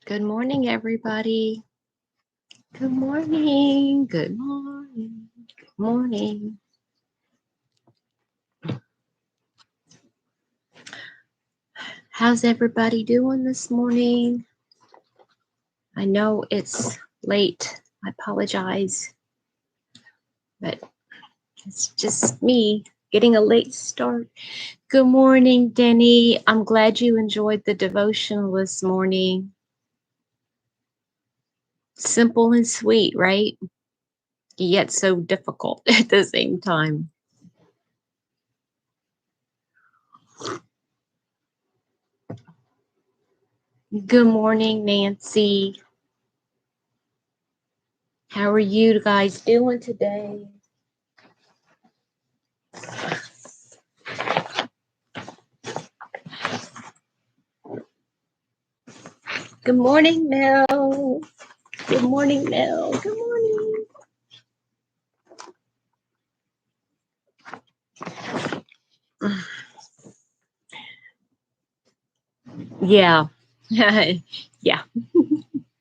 Good morning, everybody. Good morning. Good morning. Good morning. How's everybody doing this morning? I know it's late. I apologize, but it's just me getting a late start. Good morning, Denny. I'm glad you enjoyed the devotional this morning. Simple and sweet, right? Yet so difficult at the same time. Good morning, Nancy. How are you guys doing today? Good morning, Mel. Good morning, Mel. Good morning. Yeah. Yeah.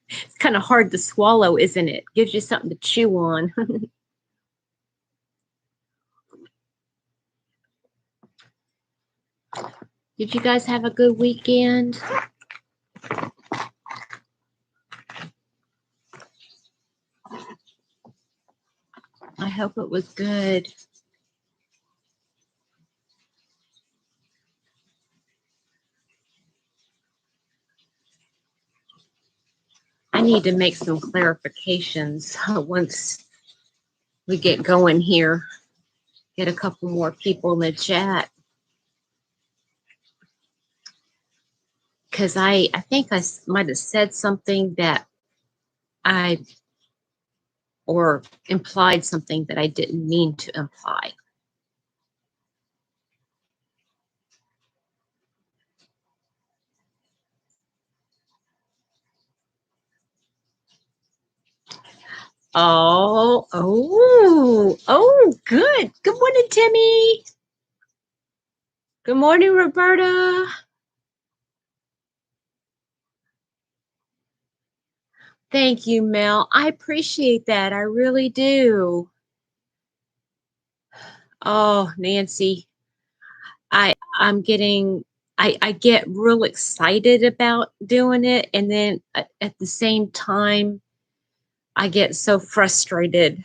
It's kind of hard to swallow, isn't it? Gives you something to chew on. Did you guys have a good weekend? I hope it was good. I need to make some clarifications once we get going here. Get a couple more people in the chat. Because I think I might have said something that or implied something that I didn't mean to imply. Oh, good. Good morning, Timmy. Good morning, Roberta. Thank you, Mel. I appreciate that. I really do. Oh, Nancy, I'm getting, I get real excited about doing it. And then at the same time, I get so frustrated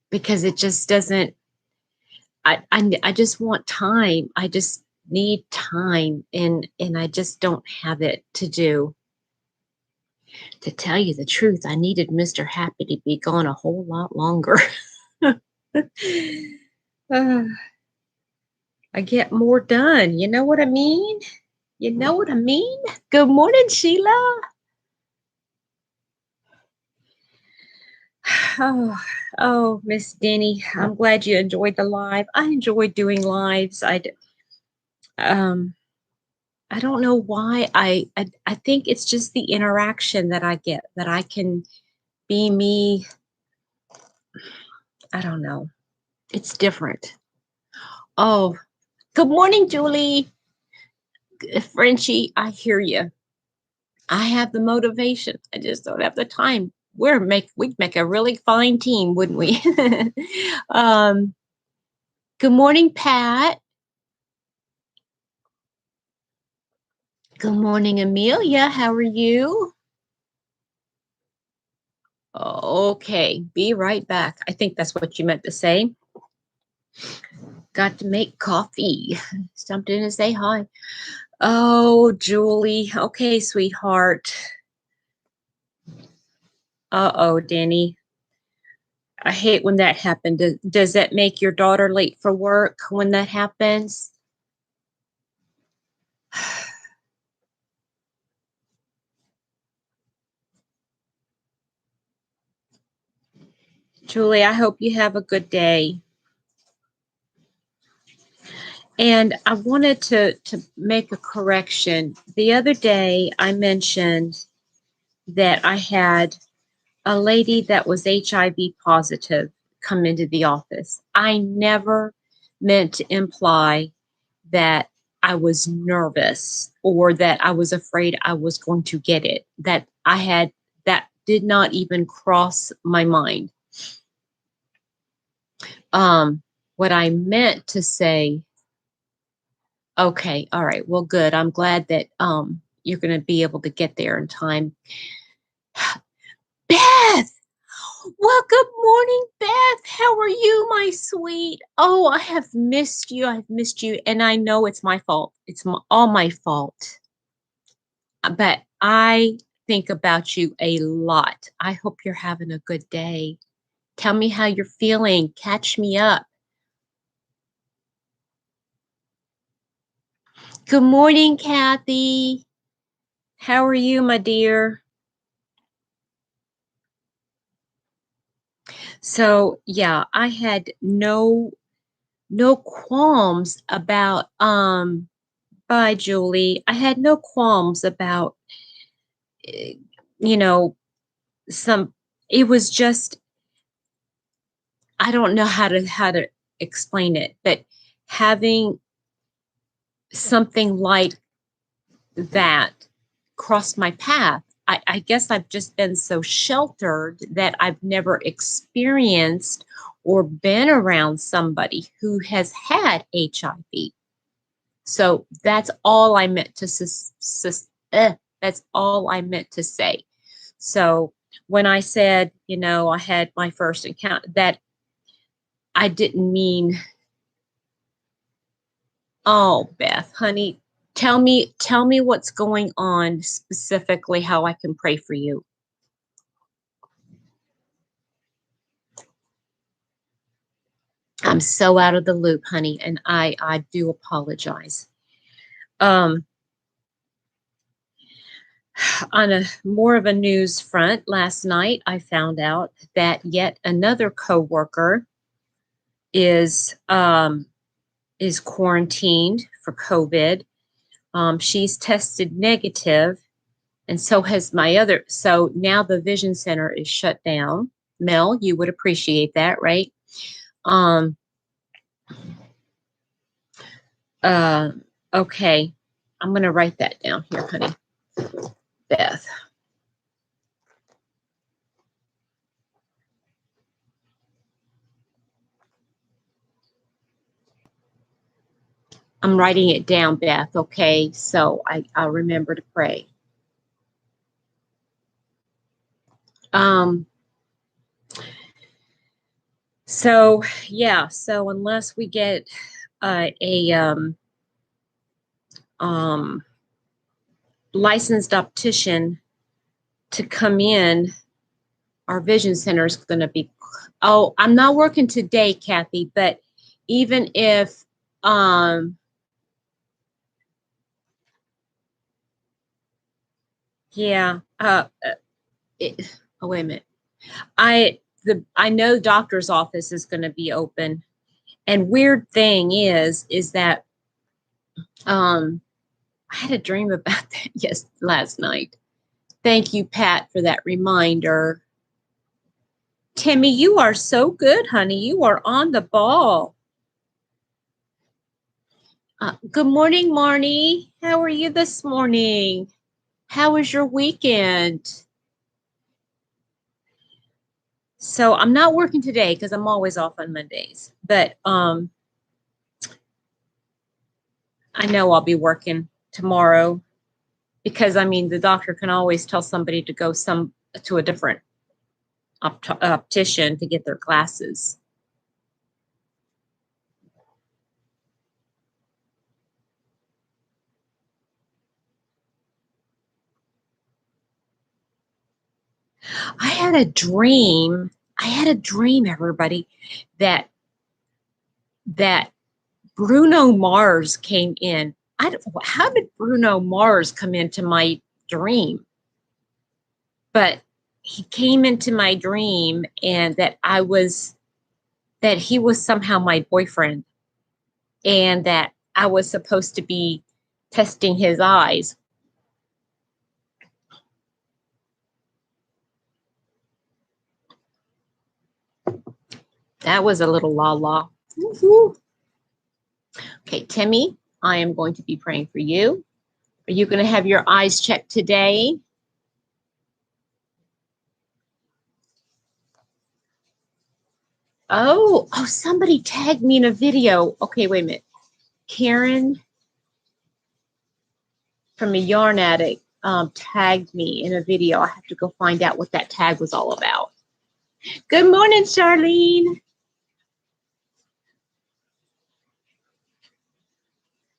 because it just doesn't, I just want time. I just need time and I just don't have it to do. To tell you the truth, I needed Mr. Happy to be gone a whole lot longer. I get more done. You know what I mean? You know what I mean? Good morning, Sheila. Oh, Miss Denny, I'm glad you enjoyed the live. I enjoyed doing lives. I don't know why. I think it's just the interaction that I get, that I can be me. I don't know. It's different. Oh, good morning, Julie. Frenchie, I hear you. I have the motivation. I just don't have the time. We'd make a really fine team, wouldn't we? Good morning, Pat. Good morning, Amelia. How are you? Okay, be right back. I think that's what you meant to say. Got to make coffee. Stopped in to say hi. Oh, Julie. Okay, sweetheart. Uh-oh, Danny. I hate when that happens. Does that make your daughter late for work when that happens? Julie, I hope you have a good day. And I wanted to make a correction. The other day, I mentioned that I had a lady that was HIV positive come into the office. I never meant to imply that I was nervous or that I was afraid I was going to get it. That did not even cross my mind. What I meant to say, okay, all right, well, good. I'm glad that you're going to be able to get there in time. Beth! Well, good morning, Beth. How are you, my sweet? Oh, I have missed you. I've missed you. And I know it's my fault. It's all my fault. But I think about you a lot. I hope you're having a good day. Tell me how you're feeling. Catch me up. Good morning, Kathy. How are you, my dear? So, yeah, I had no qualms about bye, Julie. I had no qualms about you know some it was just I don't know how to explain it, but having something like that crossed my path. I guess I've just been so sheltered that I've never experienced or been around somebody who has had HIV. So that's all I meant to that's all I meant to say. So when I said, I had my first encounter, that I didn't mean, oh, Beth, honey, tell me what's going on specifically, how I can pray for you. I'm so out of the loop, honey, and I do apologize. On a more of a news front, last night I found out that yet another coworker is quarantined for COVID. She's tested negative, and so has my other. So now the Vision Center is shut down. Mel, you would appreciate that, right? Okay, I'm going to write that down here, honey. Beth. I'm writing it down, Beth, okay? So I'll remember to pray. So yeah, so unless we get a licensed optician to come in, our Vision Center is going to be, oh, I'm not working today, Kathy, but even if, yeah, oh, wait a minute. I know the doctor's office is going to be open. And weird thing is that I had a dream about that last night. Thank you, Pat, for that reminder. Timmy, you are so good, honey. You are on the ball. Good morning, Marnie. How are you this morning? How was your weekend? So I'm not working today because I'm always off on Mondays, but I know I'll be working tomorrow because the doctor can always tell somebody to go to a different optician to get their glasses. I had a dream, everybody, that Bruno Mars came in. How did Bruno Mars come into my dream? But he came into my dream, and that he was somehow my boyfriend, and that I was supposed to be testing his eyes. That was a little la la. Okay, Timmy, I am going to be praying for you. Are you going to have your eyes checked today? Oh, somebody tagged me in a video. Okay, wait a minute. Karen from a Yarn Addict tagged me in a video. I have to go find out what that tag was all about. Good morning, Charlene.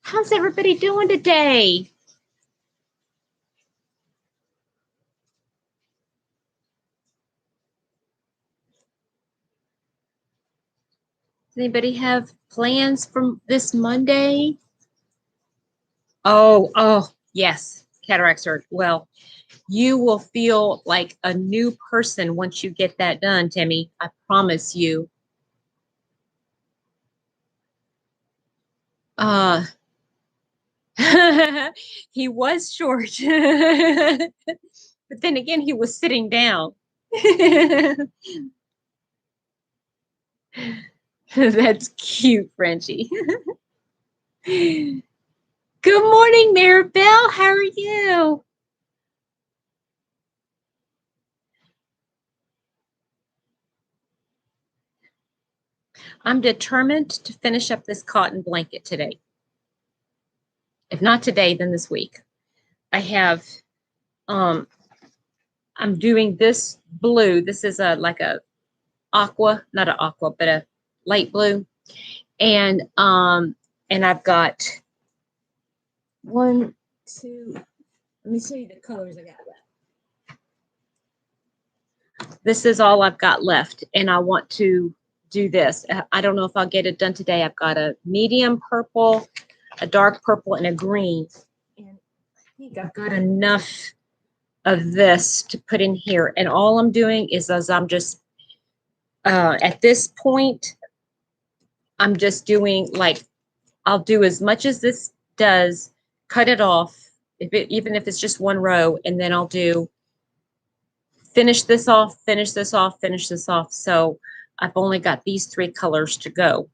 How's everybody doing today? Does anybody have plans for this Monday? Oh, yes, cataract surgery. Well, you will feel like a new person once you get that done, Timmy. I promise you. He was short, but then again, he was sitting down. That's cute, Frenchie. Good morning, Maribel. How are you? I'm determined to finish up this cotton blanket today. If not today, then this week. I have, I'm doing this blue. This is like a aqua, not an aqua, but a light blue. And I've got 1, 2, let me show you the colors I got left. This is all I've got left, and I want to do this. I don't know if I'll get it done today. I've got a medium purple, a dark purple, and a green. And I think I've got enough of this to put in here. And all I'm doing is, as I'm just, at this point, I'm just doing like, I'll do as much as this does, cut it off, even if it's just one row, and then I'll do finish this off, finish this off, finish this off. So I've only got these 3 colors to go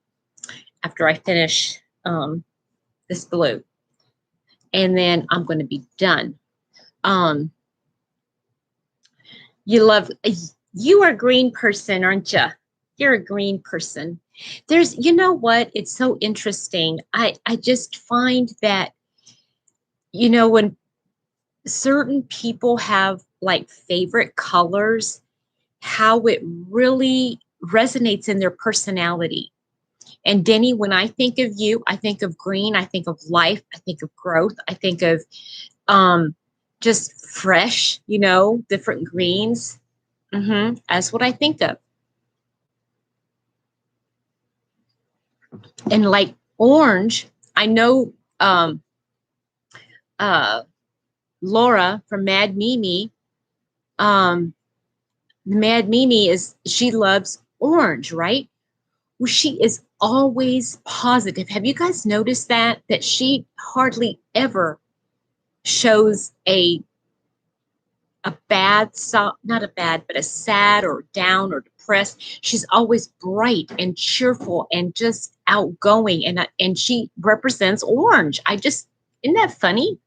after I finish this blue. And then I'm going to be done. You are a green person, aren't you? You're a green person. You know what? It's so interesting. I just find that, you know, when certain people have like favorite colors, how it really resonates in their personality. And Denny, when I think of you, I think of green, I think of life, I think of growth, I think of just fresh, you know, different greens. That's what I think of. And like orange, I know Laura from Mad Mimi, Mad Mimi she loves orange, right? Well, she is always positive. Have you guys noticed that she hardly ever shows a bad, not a bad, but a sad or down or depressed? She's always bright and cheerful and just outgoing, and she represents orange. Isn't that funny?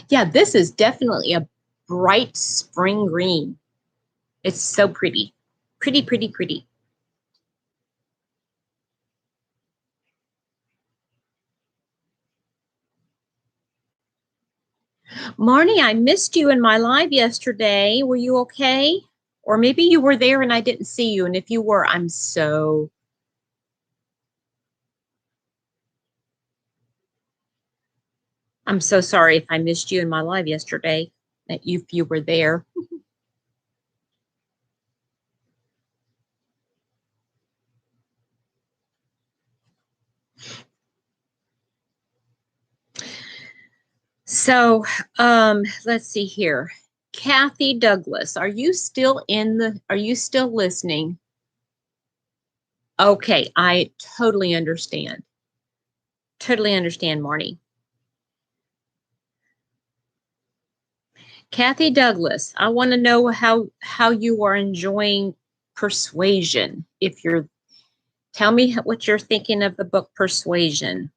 Yeah, this is definitely a bright spring green. It's so pretty. Pretty, pretty, pretty. Marnie, I missed you in my live yesterday. Were you okay? Or maybe you were there and I didn't see you. And if you were, I'm so sorry if I missed you in my live yesterday, if you were there. So let's see here. Kathy Douglas, are you still listening? Okay, I totally understand. Totally understand, Marnie. Kathy Douglas, I want to know how you are enjoying persuasion. If you're Tell me what you're thinking of the book Persuasion.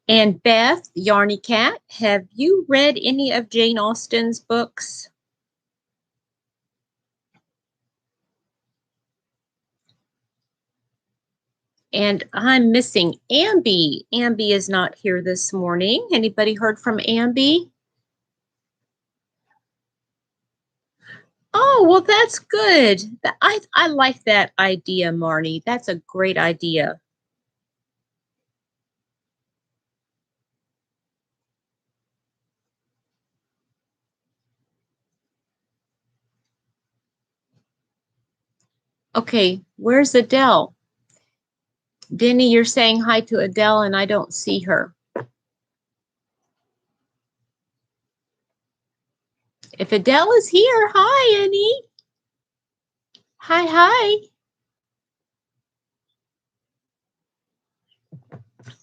And Beth, Yarny Cat, have you read any of Jane Austen's books? And I'm missing Ambi. Ambi is not here this morning. Anybody heard from Ambi? Oh, well, that's good. I like that idea, Marnie. That's a great idea. Okay, where's Adele? Denny, you're saying hi to Adele and I don't see her. If Adele is here, hi, Annie. Hi, hi.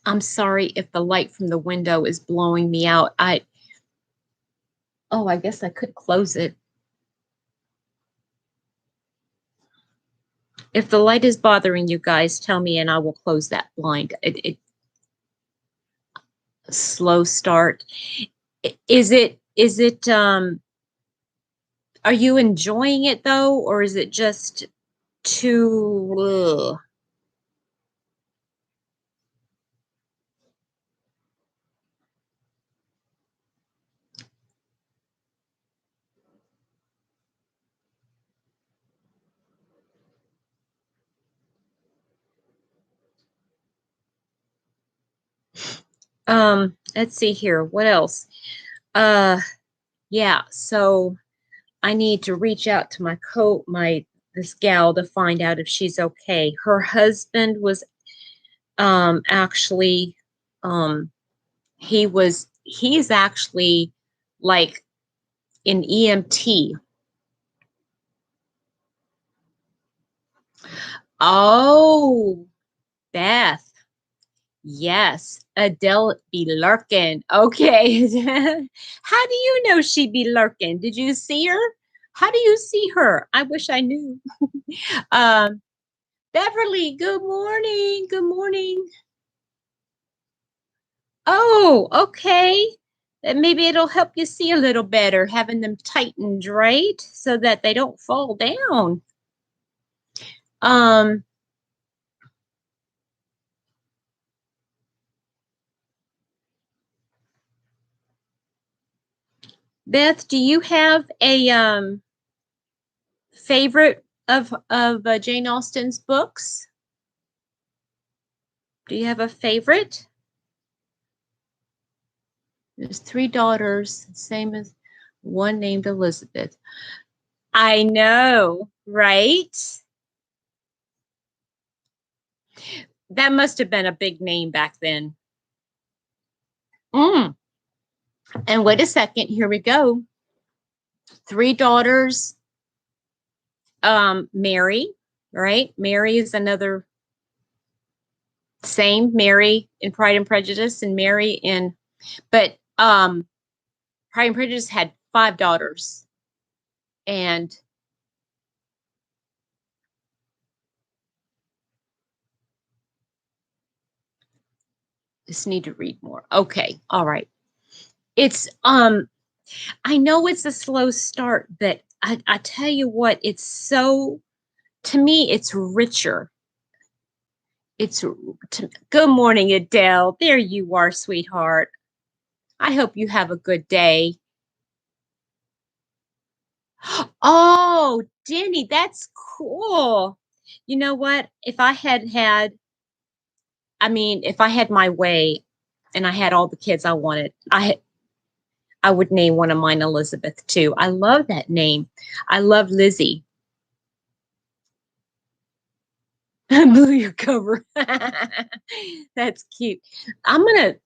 I'm sorry if the light from the window is blowing me out. I guess I could close it. If the light is bothering you guys, tell me and I will close that blind. Slow start. Is it are you enjoying it though, or is it just too let's see here. What else? Yeah, so I need to reach out to this gal to find out if she's okay. Her husband was actually he's actually like an EMT. Oh, Beth. Yes, Adele be lurking. Okay. How do you know she be lurking? Did you see her? How do you see her? I wish I knew. um, Beverly, good morning. Good morning. Oh, okay. Maybe it'll help you see a little better, having them tightened, right? So that they don't fall down. Um, Beth, do you have a favorite of Jane Austen's books? Do you have a favorite? There's 3 daughters, same as one named Elizabeth. I know, right? That must have been a big name back then. Mm. And wait a second, here we go. 3 daughters, Mary, right? Mary is another same Mary in Pride and Prejudice and Mary in, but Pride and Prejudice had 5 daughters. And just need to read more. Okay, all right. It's I know it's a slow start, but I tell you what, it's so, to me, it's richer. Good morning, Adele. There you are, sweetheart. I hope you have a good day. Oh, Denny, that's cool. You know what? If I my way and I had all the kids I wanted, I would name one of mine Elizabeth too. I love that name. I love Lizzie. Blew your cover. That's cute. I'm going to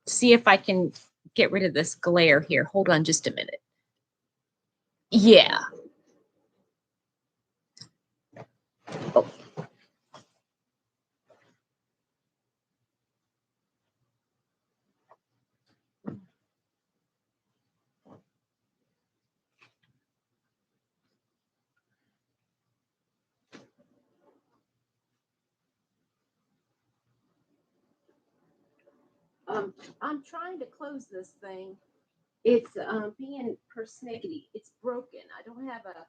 see if I can get rid of this glare here. Hold on just a minute. Yeah. Oh. I'm trying to close this thing. It's being persnickety. It's broken. I don't have a.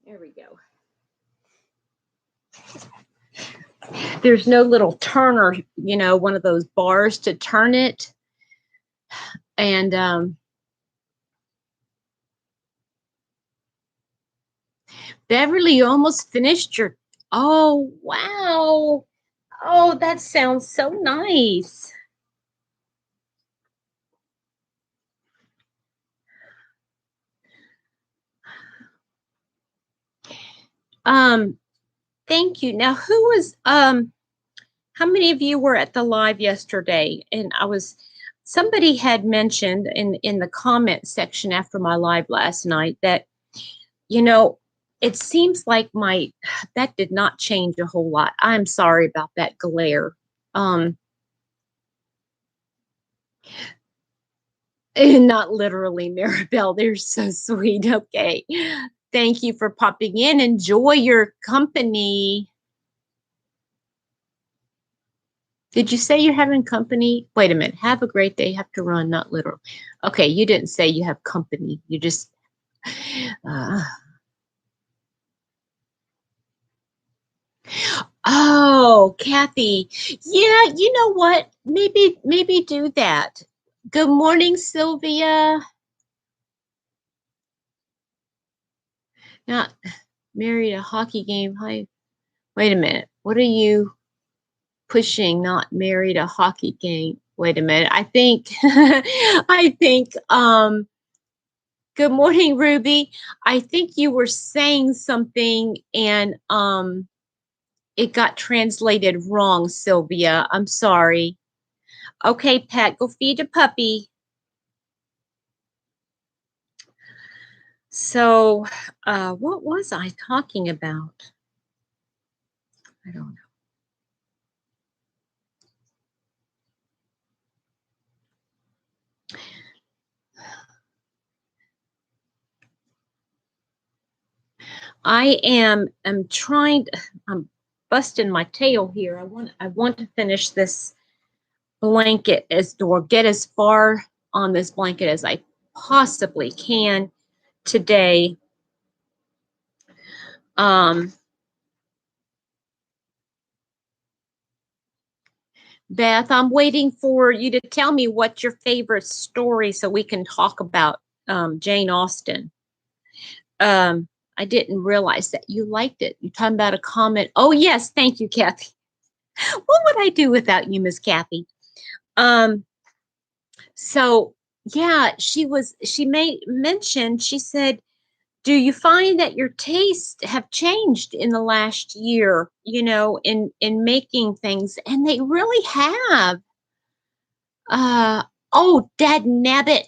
There we go. There's no little turner, you know, one of those bars to turn it. And Beverly, you almost finished your. Oh, wow. Oh, that sounds so nice. Thank you. Now, who was how many of you were at the live yesterday? And somebody had mentioned in the comment section after my live last night that, you know, it seems like that did not change a whole lot. I'm sorry about that glare. Not literally, Maribel. They're so sweet. Okay. Thank you for popping in. Enjoy your company. Did you say you're having company? Wait a minute. Have a great day. Have to run, not literal. Okay, you didn't say you have company. You just. Oh, Kathy. Yeah, you know what? Maybe do that. Good morning, Sylvia. Not married a hockey game. Hi. Wait a minute. What are you pushing? Not married a hockey game. Wait a minute. I think good morning, Ruby. I think you were saying something and it got translated wrong, Sylvia. I'm sorry. Okay, Pat, go feed a puppy. So, what was I talking about? I don't know. I'm busting my tail here. I want to finish this blanket or get as far on this blanket as I possibly can today. Beth, I'm waiting for you to tell me what's your favorite story so we can talk about Jane Austen. I didn't realize that you liked it. You're talking about a comment. Oh, yes. Thank you, Kathy. What would I do without you, Miss Kathy? So yeah, she made mention, she said, do you find that your tastes have changed in the last year, you know, in making things? And they really have. Oh, dad nabbit.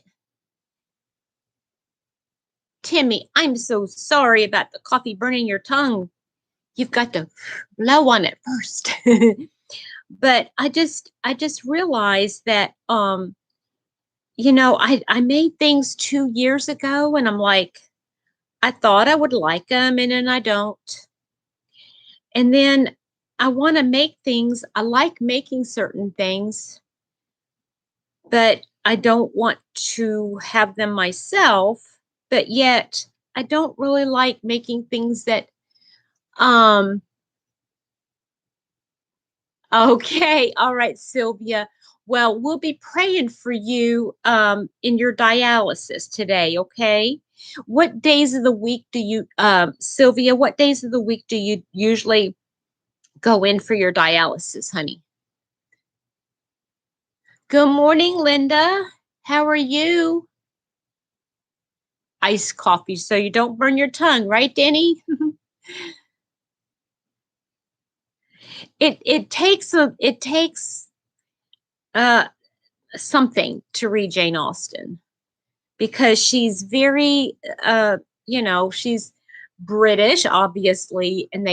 Timmy, I'm so sorry about the coffee burning your tongue. You've got to blow on it first. But I just realized that you know, I made things 2 years ago and I'm like, I thought I would like them and then I don't. And then I want to make things. I like making certain things, but I don't want to have them myself. But yet I don't really like making things that, um, okay. All right, Sylvia. Well, we'll be praying for you in your dialysis today, okay? What days of the week do you, Sylvia, what days of the week do you usually go in for your dialysis, honey? Good morning, Linda. How are you? Iced coffee so you don't burn your tongue, right, Denny? It takes uh something to read Jane Austen because she's very you know, she's British, obviously, and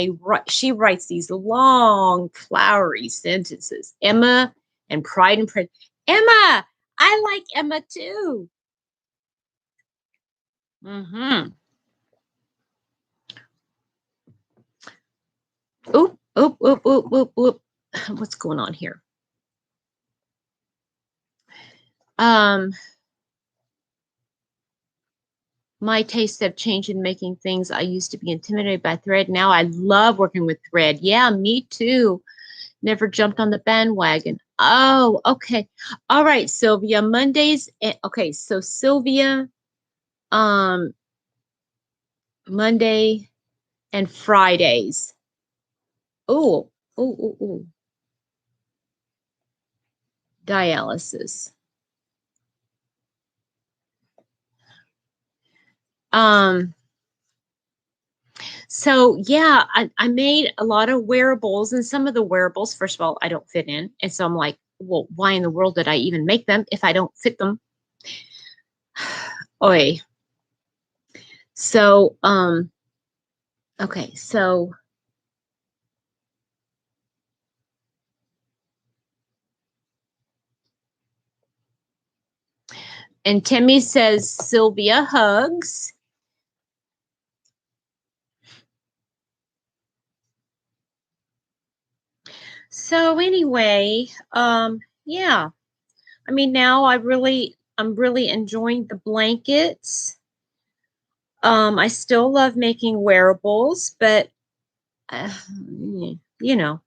she writes these long, flowery sentences. Emma and Pride and Prejudice. Emma, I like Emma too. Mm-hmm. Oop, Oop, oop, oop, oop, oop. What's going on here? My tastes have changed in making things. I used to be intimidated by thread. Now I love working with thread. Yeah, me too. Never jumped on the bandwagon. Oh, okay. All right, Sylvia. Mondays. Okay, so Sylvia, um, Monday and Fridays. Oh, oh, oh, oh. Dialysis. Um, So yeah, I made a lot of wearables, and some of the wearables, first of all, I don't fit in. And so I'm like, well, why in the world did I even make them if I don't fit them? Oi. So, okay, so and Timmy says Sylvia hugs. So anyway, yeah. I mean, now I'm really enjoying the blankets. I still love making wearables, but uh, you know,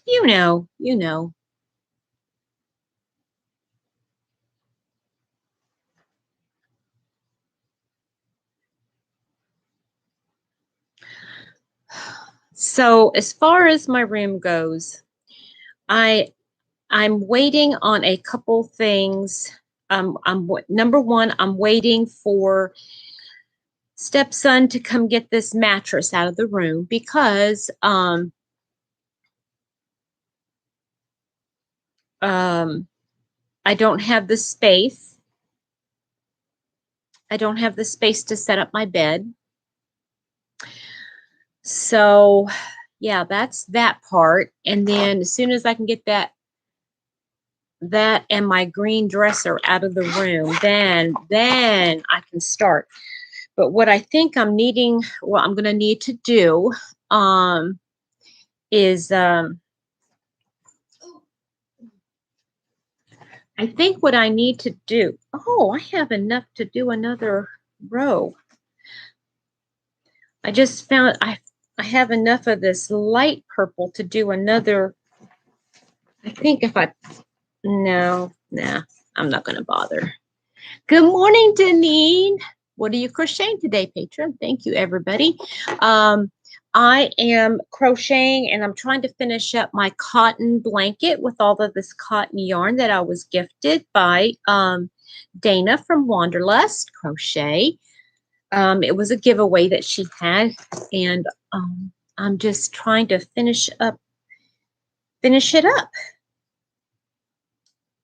you know. So as far as my room goes, I I'm waiting on a couple things. Number one, I'm waiting for stepson to come get this mattress out of the room because um I don't have the space. I don't have the space to set up my bed. So yeah, that's that part. And then as soon as I can get that and my green dresser out of the room, then I can start. But what I think I'm needing, what I'm going to need to do is I think what I need to do. Oh, I have enough to do another row. I just found I have enough of this light purple to do another. I think if I no, nah, I'm not going to bother. Good morning, Deneen. What are you crocheting today, Petra? Thank you, everybody. I am crocheting and I'm trying to finish up my cotton blanket with all of this cotton yarn that I was gifted by Dana from Wanderlust Crochet. It was a giveaway that she had, and I'm just trying to finish it up.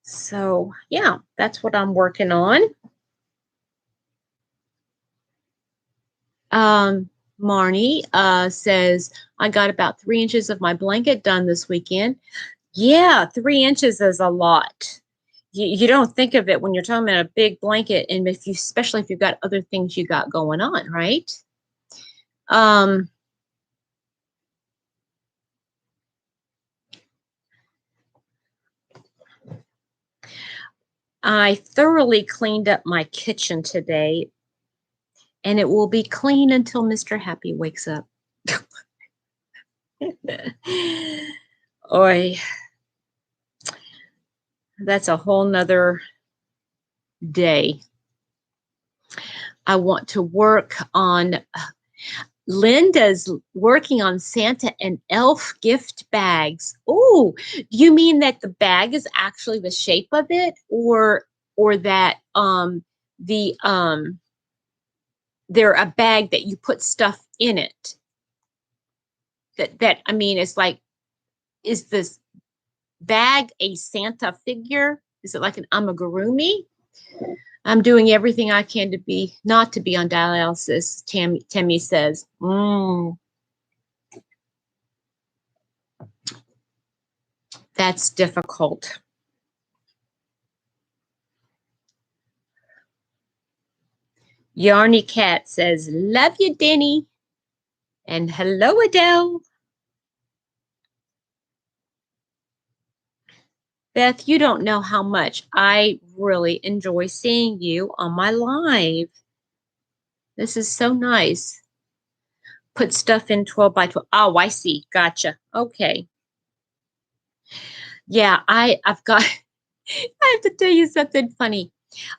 So yeah, that's what I'm working on. Marnie says, I got about 3 inches of my blanket done this weekend. Yeah, 3 inches is a lot. You don't think of it when you're talking about a big blanket, and especially if you've got other things you got going on, right? I thoroughly cleaned up my kitchen today, and it will be clean until Mr. Happy wakes up. Oi, that's a whole nother day. I want to work on Linda's working on Santa and Elf gift bags. Oh, do you mean that the bag is actually the shape of it, or that the they're a bag that you put stuff in it? That I mean, it's like, is this bag a Santa figure? Is it like an amigurumi? I'm doing everything I can to be not to be on dialysis. Tammy says. That's difficult. Yarny Cat says, love you, Denny. And hello, Adele. Beth, you don't know how much I really enjoy seeing you on my live. This is so nice. Put stuff in 12 by 12. Oh, I see. Gotcha. Okay. Yeah, I've got, I have to tell you something funny.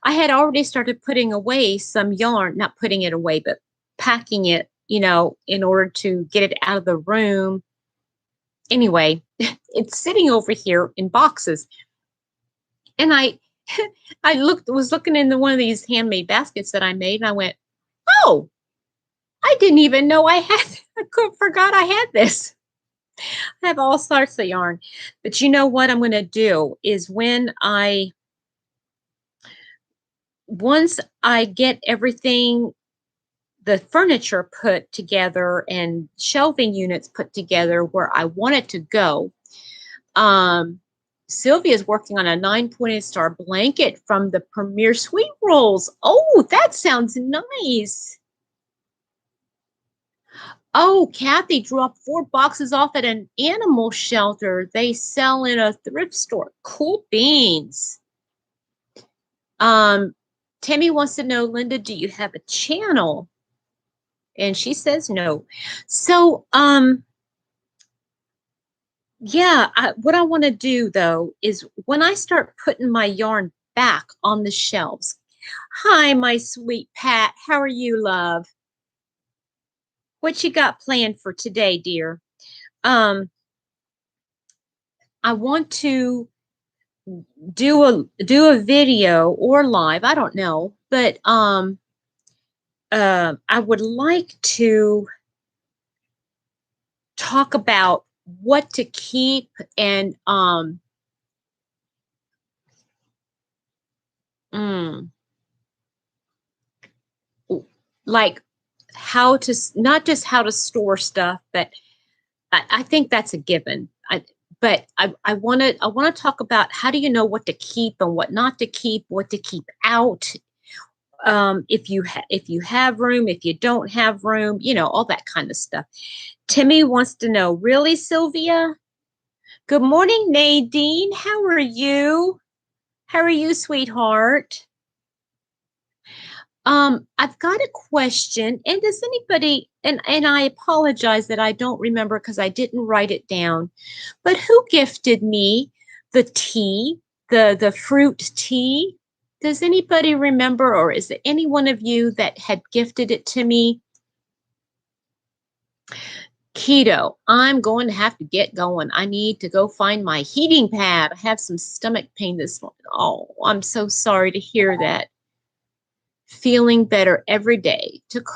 I had already started putting away some yarn, not putting it away, but packing it, in order to get it out of the room. Anyway, it's sitting over here in boxes. And I was looking into one of these handmade baskets that I made, and I went, oh, I didn't even know forgot I had this. I have all sorts of yarn. But you know what I'm going to do is once I get everything, the furniture put together and shelving units put together where I want it to go, Sylvia's working on a 9-pointed star blanket from the Premier Sweet Rolls. Oh, that sounds nice. Oh, Kathy dropped 4 boxes off at an animal shelter. They sell in a thrift store. Cool beans. Tammy wants to know, Linda, do you have a channel? And she says no. So, yeah, what I want to do though is when I start putting my yarn back on the shelves. Hi, my sweet Pat. How are you, love? What you got planned for today, dear? I want to do a video or live. I don't know, but I would like to talk about what to keep and mm, like how to not just how to store stuff, but I think that's a given. But I want to talk about how do you know what to keep and what not to keep, what to keep out. If you have room, if you don't have room, all that kind of stuff. Timmy wants to know, really, Sylvia? Good morning, Nadine. How are you? How are you, sweetheart? I've got a question, and does anybody, and I apologize that I don't remember because I didn't write it down, but who gifted me the tea, the fruit tea? Does anybody remember, or is it any one of you that had gifted it to me? Keto. I'm going to have to get going. I need to go find my heating pad. I have some stomach pain this morning. Oh, I'm so sorry to hear that. Feeling better every day. Took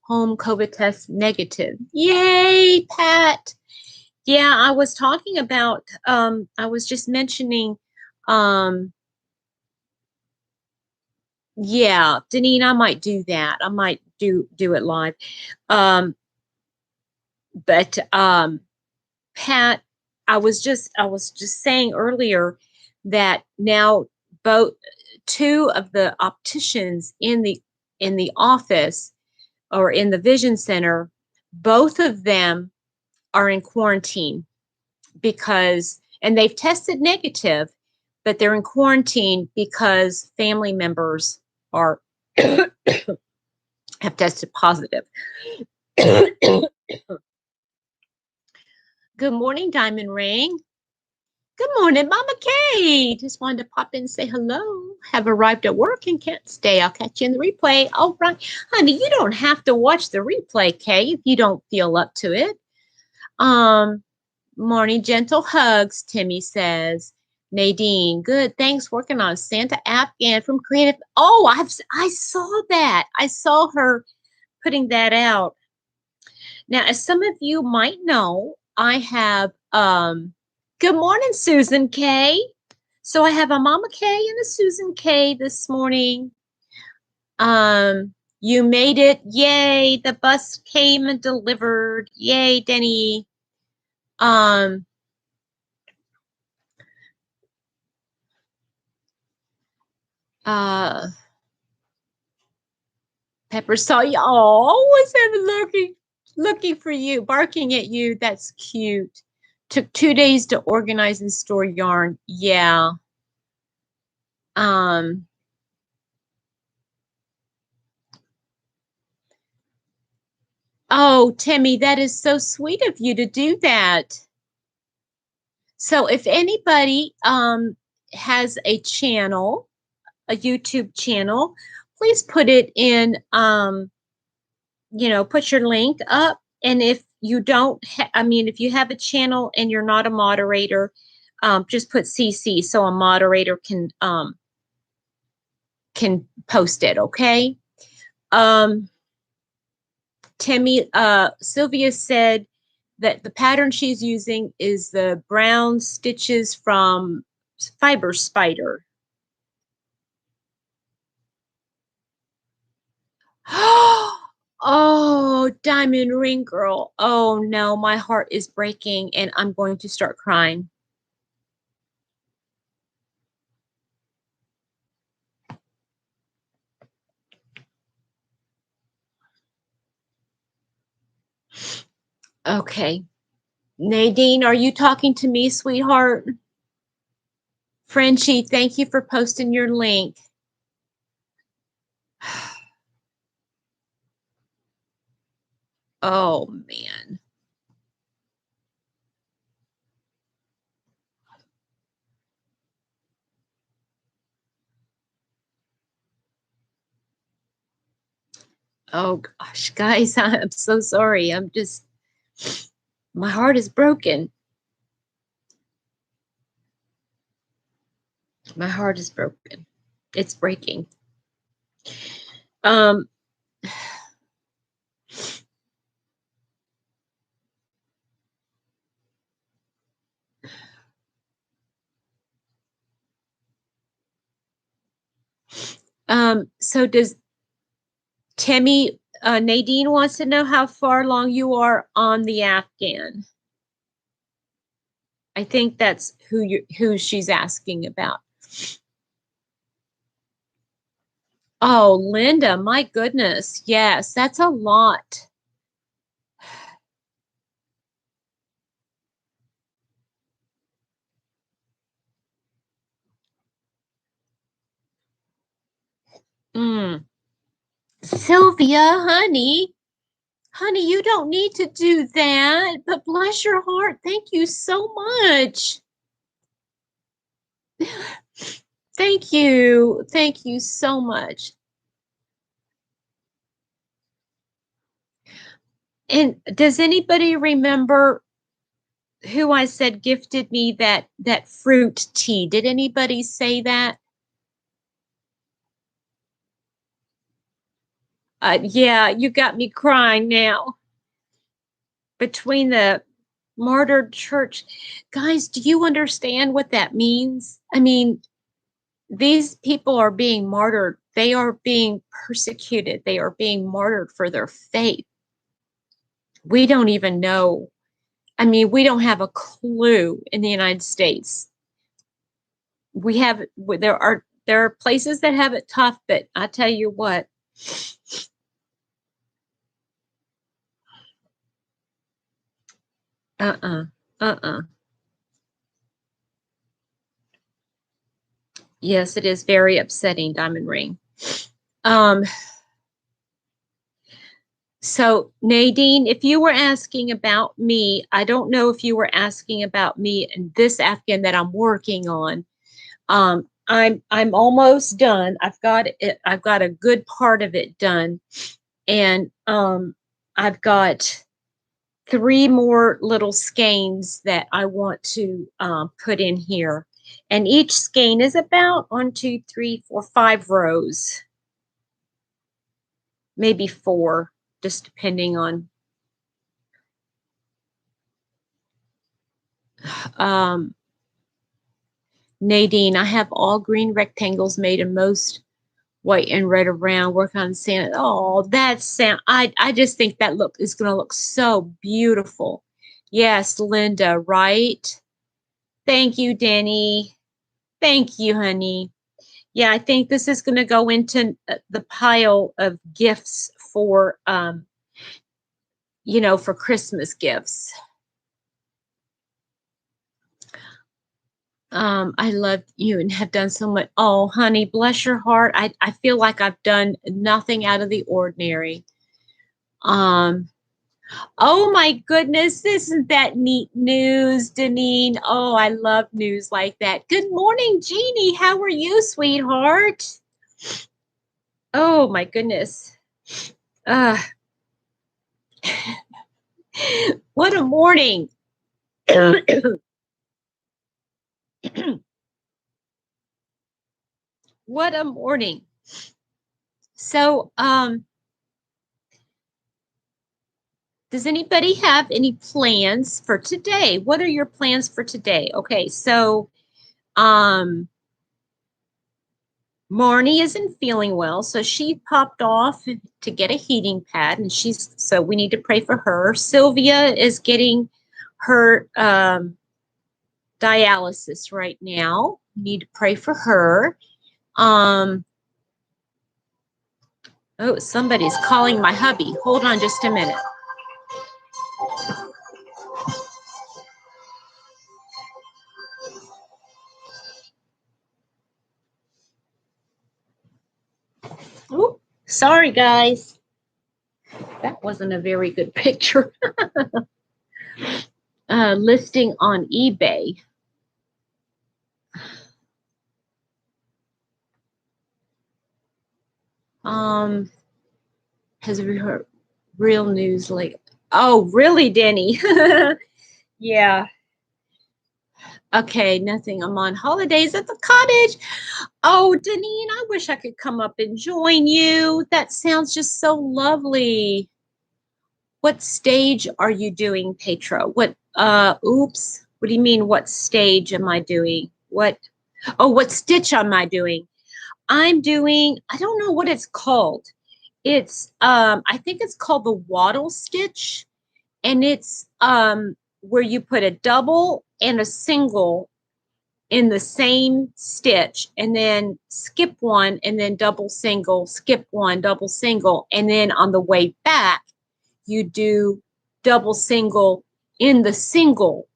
home COVID test negative. Yay, Pat. Yeah, I was talking about, I was just mentioning, yeah, Deneen, I might do that. I might do it live. But Pat, I was just saying earlier that now both two of the opticians in the office or in the vision center, both of them are in quarantine and they've tested negative, but they're in quarantine because family members are have tested positive. Good morning, Diamond Ring. Good morning, Mama Kay. Just wanted to pop in and say hello. Have arrived at work and can't stay. I'll catch you in the replay. All right. Honey, you don't have to watch the replay, Kay, if you don't feel up to it. Morning, gentle hugs, Timmy says. Nadine, good. Thanks. Working on Santa Afghan from Creative. Oh, I saw that. I saw her putting that out. Now, as some of you might know, I have good morning, Susan K. So I have a Mama K and a Susan K this morning. You made it. Yay. The bus came and delivered. Yay, Denny. Pepper saw you. Oh, was ever looking for you, barking at you. That's cute. Took 2 days to organize and store yarn. Yeah. Oh, Timmy, that is so sweet of you to do that. So if anybody has a channel, a YouTube channel, please put it in, put your link up. And if you don't, if you have a channel and you're not a moderator, just put CC so a moderator can post it. Okay. Timmy, Sylvia said that the pattern she's using is the brown stitches from Fiber Spider. Oh, Diamond Ring Girl. Oh no, my heart is breaking and I'm going to start crying. Okay. Nadine, are you talking to me, sweetheart? Frenchie, thank you for posting your link. Oh, man. Oh, gosh, guys, I'm so sorry. My heart is broken. My heart is broken. It's breaking. So does Timmy, Nadine wants to know how far along you are on the Afghan. I think that's who she's asking about. Oh, Linda, my goodness. Yes, that's a lot. Sylvia, honey, you don't need to do that, but bless your heart. Thank you so much. Thank you. Thank you so much. And does anybody remember who I said gifted me that fruit tea? Did anybody say that? Yeah, you got me crying now. Between the martyred church. Guys, do you understand what that means? I mean, these people are being martyred. They are being persecuted. They are being martyred for their faith. We don't even know. I mean, we don't have a clue in the United States. There are places that have it tough, but I tell you what. Yes, it is very upsetting, Diamond Ring. So Nadine, if you were asking about me, I don't know if you were asking about me and this Afghan that I'm working on. I'm almost done. I've got a good part of it done. And I've got 3 more little skeins that I want to put in here. And each skein is about 1, 2, 3, 4, 5 rows. Maybe 4, just depending on Nadine, I have all green rectangles made and most white and red around. Work on Santa. Oh, that sound. I just think that look is going to look so beautiful. Yes, Linda, right? Thank you, Danny. Thank you, honey. Yeah, I think this is going to go into the pile of gifts for, for Christmas gifts. I love you and have done so much. Oh, honey, bless your heart. I feel like I've done nothing out of the ordinary. Oh my goodness, isn't that neat news, Deneen? Oh, I love news like that. Good morning, Jeannie. How are you, sweetheart? Oh my goodness. What a morning. What a morning. So, does anybody have any plans for today? What are your plans for today? Okay, so Marnie isn't feeling well, so she popped off to get a heating pad, and so we need to pray for her. Sylvia is getting her dialysis right now. We need to pray for her. Oh, somebody's calling my hubby. Hold on just a minute. Oh, sorry, guys. That wasn't a very good picture. Listing on eBay. Has heard real news like, oh, really, Denny? Yeah. Okay, nothing. I'm on holidays at the cottage. Oh, Deneen, I wish I could come up and join you. That sounds just so lovely. What stage are you doing, Petra? Oops. What do you mean, what stage am I doing? What stitch am I doing? I'm doing, I don't know what it's called. It's, I think it's called the wattle stitch. And it's where you put a double and a single in the same stitch and then skip one and then double single, skip one, double single. And then on the way back, you do double single in the single.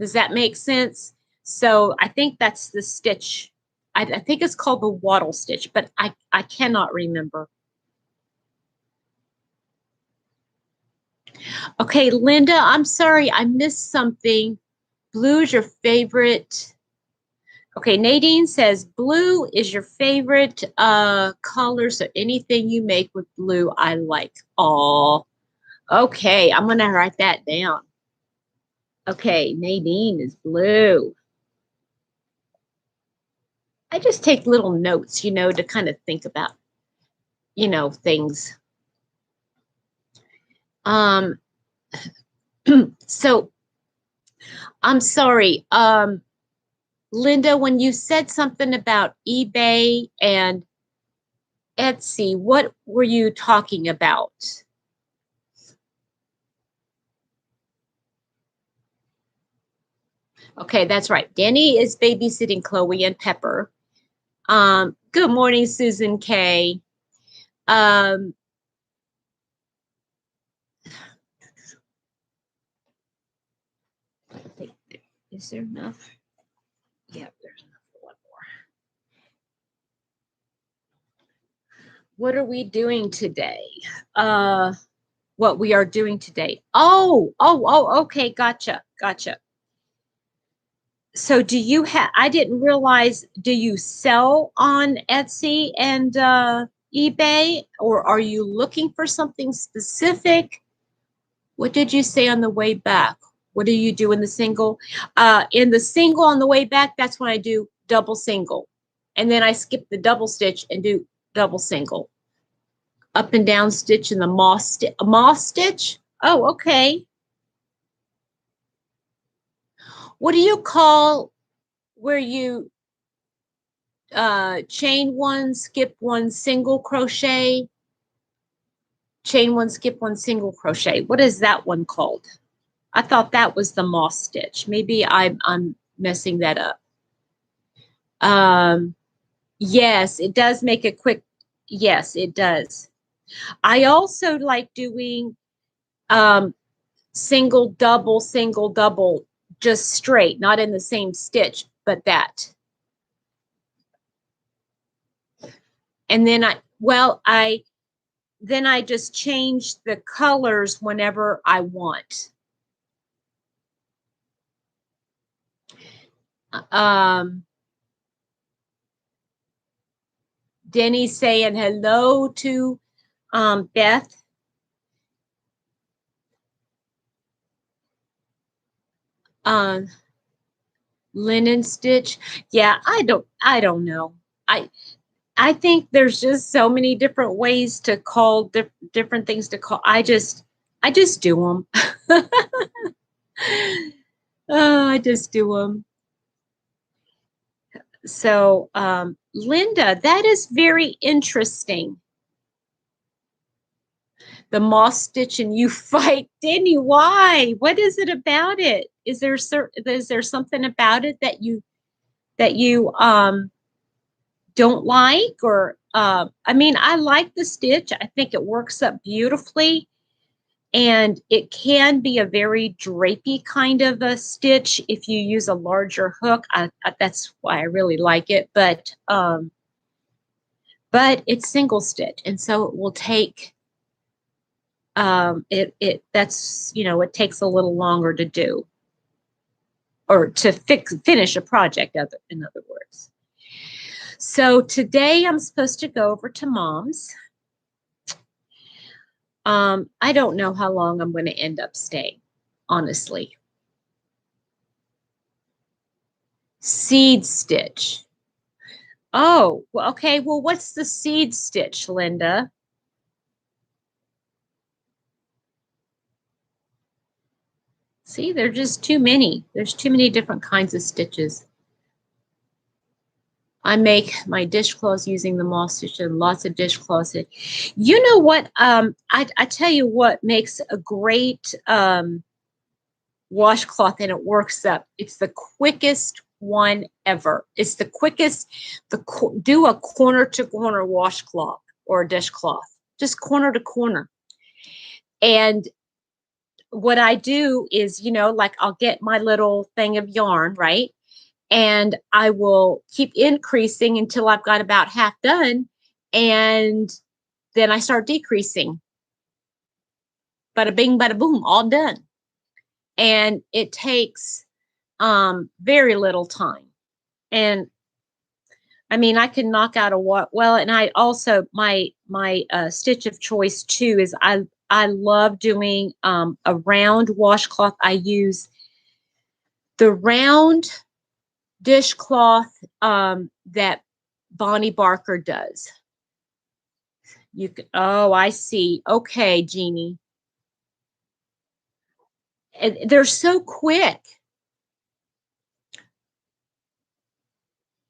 Does that make sense? So I think that's the stitch. I think it's called the wattle stitch, but I cannot remember. Okay, Linda, I'm sorry, I missed something. Blue's your favorite. Okay, Nadine says blue is your favorite color, so anything you make with blue, I like. Oh, okay, I'm gonna write that down. Okay, Nadine is blue. I just take little notes, to kind of think about, things. So I'm sorry. Linda, when you said something about eBay and Etsy, what were you talking about? Okay, that's right. Denny is babysitting Chloe and Pepper. Good morning, Susan K. Is there enough? Yeah, there's enough for one more. What are we doing today? What we are doing today. Oh, okay, gotcha. So do you have, I didn't realize, do you sell on Etsy and eBay, or are you looking for something specific? What did you say on the way back? What do you do in the single? In the single on the way back, that's when I do double single. And then I skip the double stitch and do double single. Up and down stitch in the moss stitch. Oh, okay. What do you call where you chain one, skip one, single crochet? Chain one, skip one, single crochet. What is that one called? I thought that was the moss stitch. Maybe I'm messing that up. Yes, it does make a quick, yes, it does. I also like doing single, double, just straight, not in the same stitch. but that. And then then I just change the colors whenever I want. Denny's saying hello to Beth. Linen stitch. Yeah, I don't know. I think there's just so many different ways to call different things to call. I just do them. Oh, I just do them. So, Linda, that is very interesting. The moss stitch and you fight. Denny, why? What is it about it? Is there something about it that you don't like? Or I mean, I like the stitch. I think it works up beautifully. And it can be a very drapey kind of a stitch if you use a larger hook. That's why I really like it. But it's single stitch, and so it will take that's, you know, it takes a little longer to do, or to finish a project, in other words. So today I'm supposed to go over to Mom's. I don't know how long I'm going to end up staying, honestly. Seed stitch. Oh, well, okay. Well, what's the seed stitch, Linda? See, there's just too many. There's too many different kinds of stitches. I make my dishcloths using the moss stitch and lots of dishcloths. You know what? I tell you what makes a great washcloth, and it works up. It's the quickest one ever. It's the quickest. Do a corner to corner washcloth or a dishcloth, just corner to corner. And what I do is, you know, like I'll get my little thing of yarn, right? And I will keep increasing until I've got about half done. And then I start decreasing. Bada bing, bada boom, all done. And it takes very little time. And I mean, I can knock out a well, and I also, my stitch of choice too is I love doing a round washcloth. I use the round dishcloth that Bonnie Barker does. You can, oh, I see. Okay, Jeannie. And they're so quick.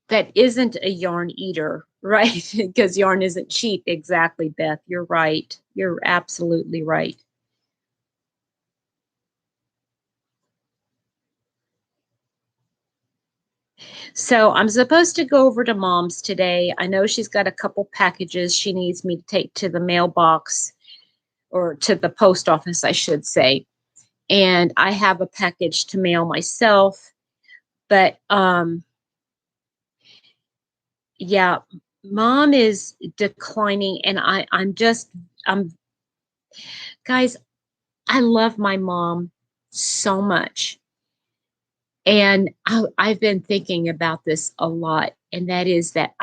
That isn't a yarn eater, right? Because yarn isn't cheap. Exactly, Beth. You're right. You're absolutely right. So I'm supposed to go over to Mom's today. I know she's got a couple packages she needs me to take to the mailbox, or to the post office, I should say. And I have a package to mail myself. But yeah, Mom is declining, and I'm guys, I love my mom so much. And I've been thinking about this a lot, and that is that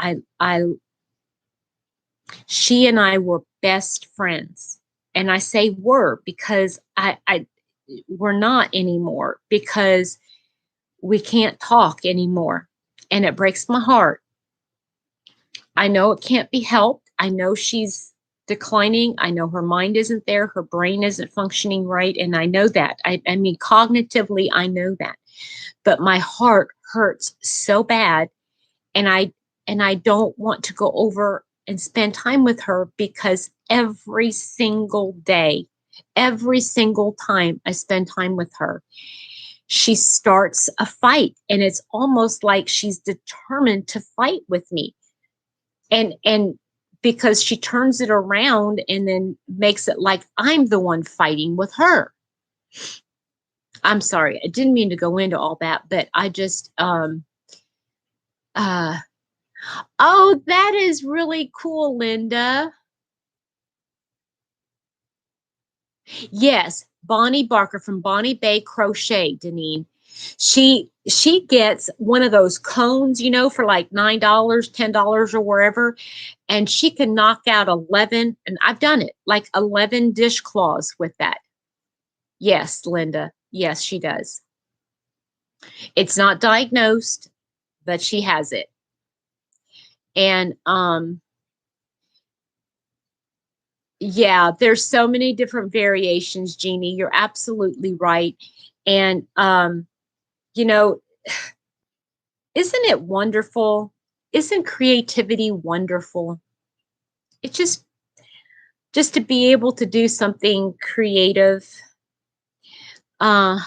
she and I were best friends. And I say were because we're not anymore, because we can't talk anymore. And it breaks my heart. I know it can't be helped. I know she's declining. I know her mind isn't there. Her brain isn't functioning right. And I know that. I mean, cognitively, I know that. But my heart hurts so bad. And I don't want to go over and spend time with her, because every single day, every single time I spend time with her, she starts a fight, and it's almost like she's determined to fight with me. And because she turns it around and then makes it like I'm the one fighting with her. I'm sorry, I didn't mean to go into all that, but I just Uh, oh, that is really cool, Linda. Yes, Bonnie Barker from Bonnie Bay Crochet, Deneen. She gets one of those cones, you know, for like $9, $10 or wherever, and she can knock out 11, and I've done it, like 11 dishcloths with that. Yes, Linda. Yes, she does. It's not diagnosed, but she has it. And yeah, there's so many different variations, Jeannie. You're absolutely right. And you know, isn't it wonderful? Isn't creativity wonderful? It's just to be able to do something creative. Uh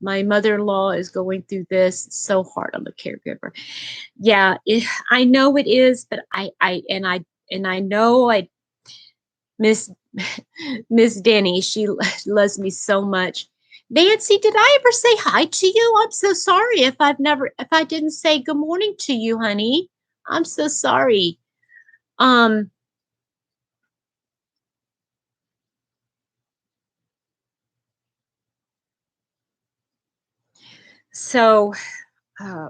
my mother-in-law is going through this. It's so hard on the caregiver. Yeah, I know it is, but I know I miss Miss Denny. She loves me so much. Nancy, did I ever say hi to you? I'm so sorry if I didn't say good morning to you, honey. I'm so sorry. Um, so uh,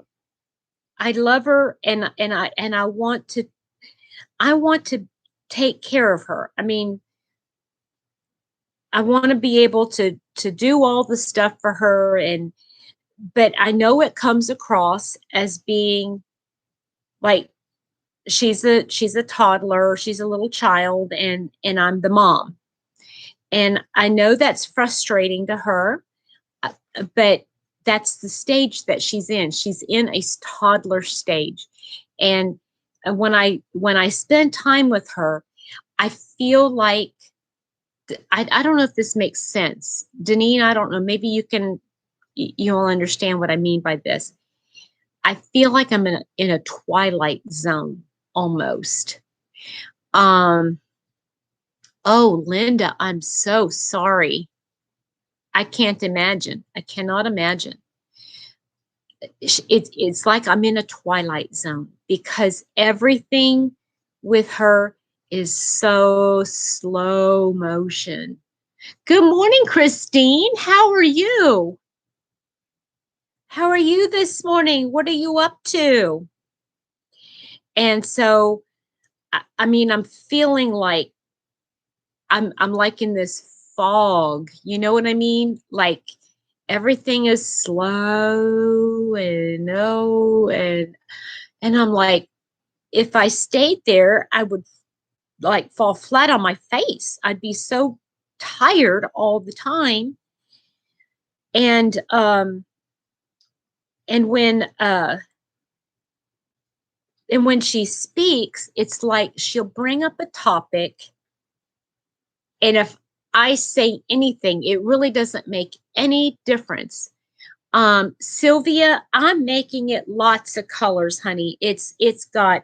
I love her, and I want to take care of her. I mean, I want to be able to do all the stuff for her, and but I know it comes across as being like she's a toddler, she's a little child, and I'm the mom. And I know that's frustrating to her, but that's the stage that she's in. She's in a toddler stage. And when I spend time with her, I feel like I don't know if this makes sense. Deneen, I don't know. Maybe you'll understand what I mean by this. I feel like I'm in a twilight zone almost. Um, oh, Linda, I'm so sorry. I can't imagine. I cannot imagine. It's like I'm in a twilight zone because everything with her is so slow motion. Good morning, Christine. How are you? How are you this morning? What are you up to? And so, I mean, I'm feeling like I'm like in this fog. You know what I mean? Like everything is slow and no and I'm like, if I stayed there, I would like fall flat on my face. I'd be so tired all the time. And um and when uh and when she speaks, it's like she'll bring up a topic, and if I say anything, it really doesn't make any difference. Sylvia, I'm making it lots of colors, honey. It's got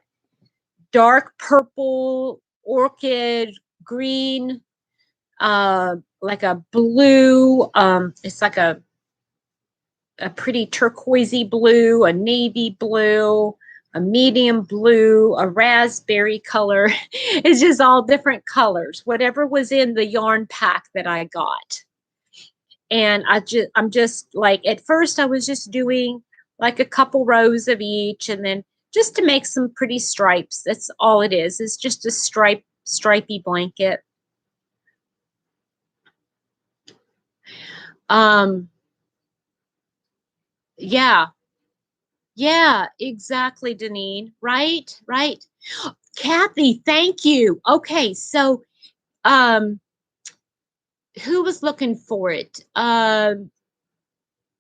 dark purple, orchid, green, like a blue. It's like a pretty turquoisey blue, a navy blue, a medium blue, a raspberry color. It's just all different colors, whatever was in the yarn pack that I got. And I'm just like, at first I was just doing like a couple rows of each, and then just to make some pretty stripes. That's all it is. It's just a stripy blanket. Um, yeah, yeah, exactly, Deneen. Right, right. Kathy, thank you. Okay, so um, who was looking for it?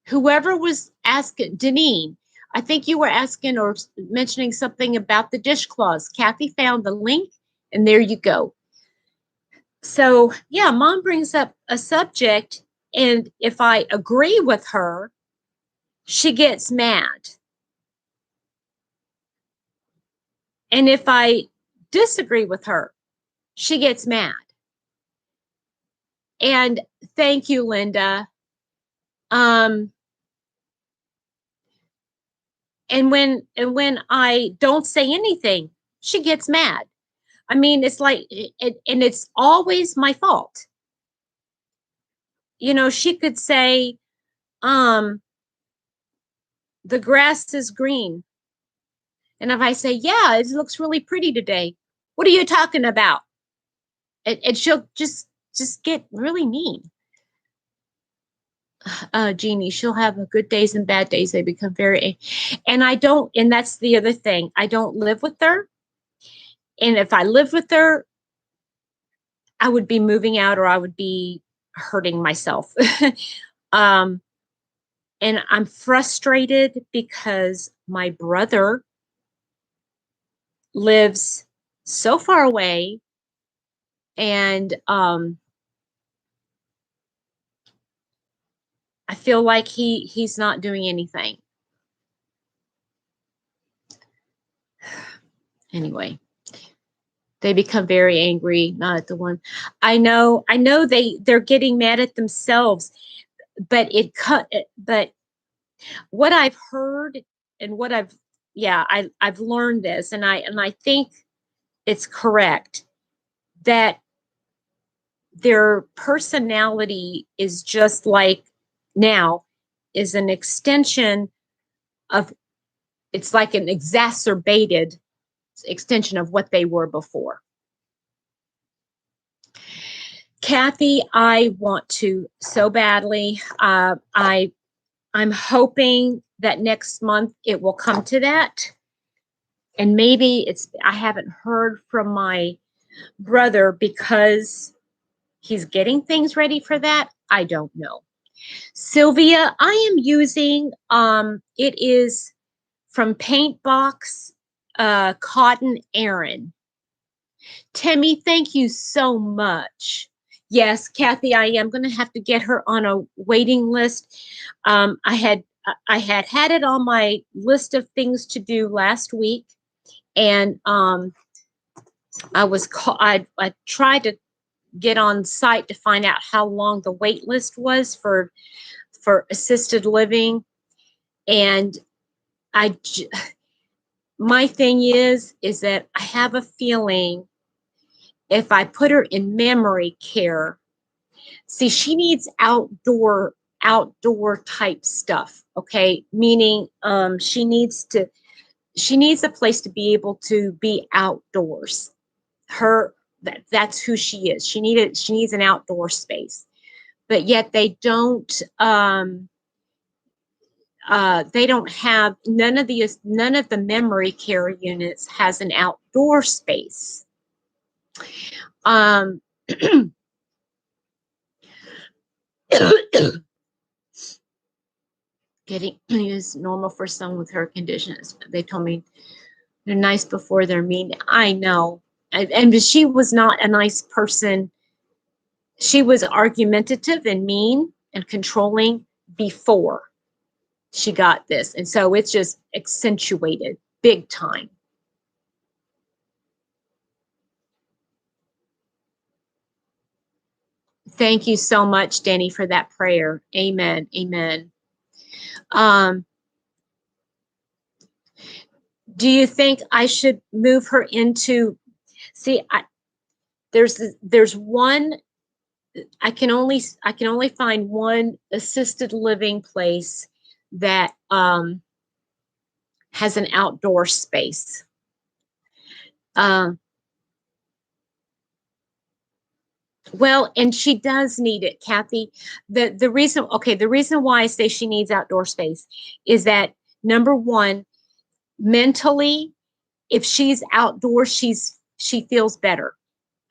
Whoever was asking, Deneen, I think you were asking or mentioning something about the dishcloths. Kathy found the link, and there you go. So, yeah, mom brings up a subject, and if I agree with her, she gets mad. And if I disagree with her, she gets mad. And thank you, Linda. Um, when I don't say anything, she gets mad. I mean, it's like and it's always my fault. You know, she could say, um, the grass is green. And if I say, yeah, it looks really pretty today. What are you talking about? And she'll just get really mean. Jeannie, she'll have a good days and bad days. They become very, and I don't, and that's the other thing. I don't live with her. And if I lived with her, I would be moving out or I would be hurting myself. um, and I'm frustrated because my brother lives so far away, and I feel like he's not doing anything. Anyway, they become very angry, not at the one. I know they're getting mad at themselves, but but what I've heard and what I've learned this, and I think it's correct that their personality is just like now is an extension of, it's like an exacerbated extension of what they were before. Kathy, I want to so badly. I'm hoping that next month it will come to that. And maybe I haven't heard from my brother because he's getting things ready for that. I don't know. Sylvia, I am using, it is from Paintbox Cotton Aran. Timmy, thank you so much. Yes, Kathy, I am going to have to get her on a waiting list. I had it on my list of things to do last week, and I tried to get on site to find out how long the wait list was for assisted living, and my thing is that I have a feeling if I put her in memory care, see, she needs outdoor type stuff. Okay. Meaning, she needs a place to be able to be outdoors. That's who she is. She needs an outdoor space, but yet they don't have, none of the memory care units has an outdoor space. Getting is normal for someone with her conditions. They told me they're nice before they're mean. I know. And she was not a nice person. She was argumentative and mean and controlling before she got this. And so it's just accentuated big time. Thank you so much, Danny, for that prayer. Amen. Amen. Do you think I should move her into, see, there's one, I can only find one assisted living place that has an outdoor space. Well, and she does need it, Kathy. The reason why I say she needs outdoor space is that, number one, mentally, if she's outdoors, she feels better.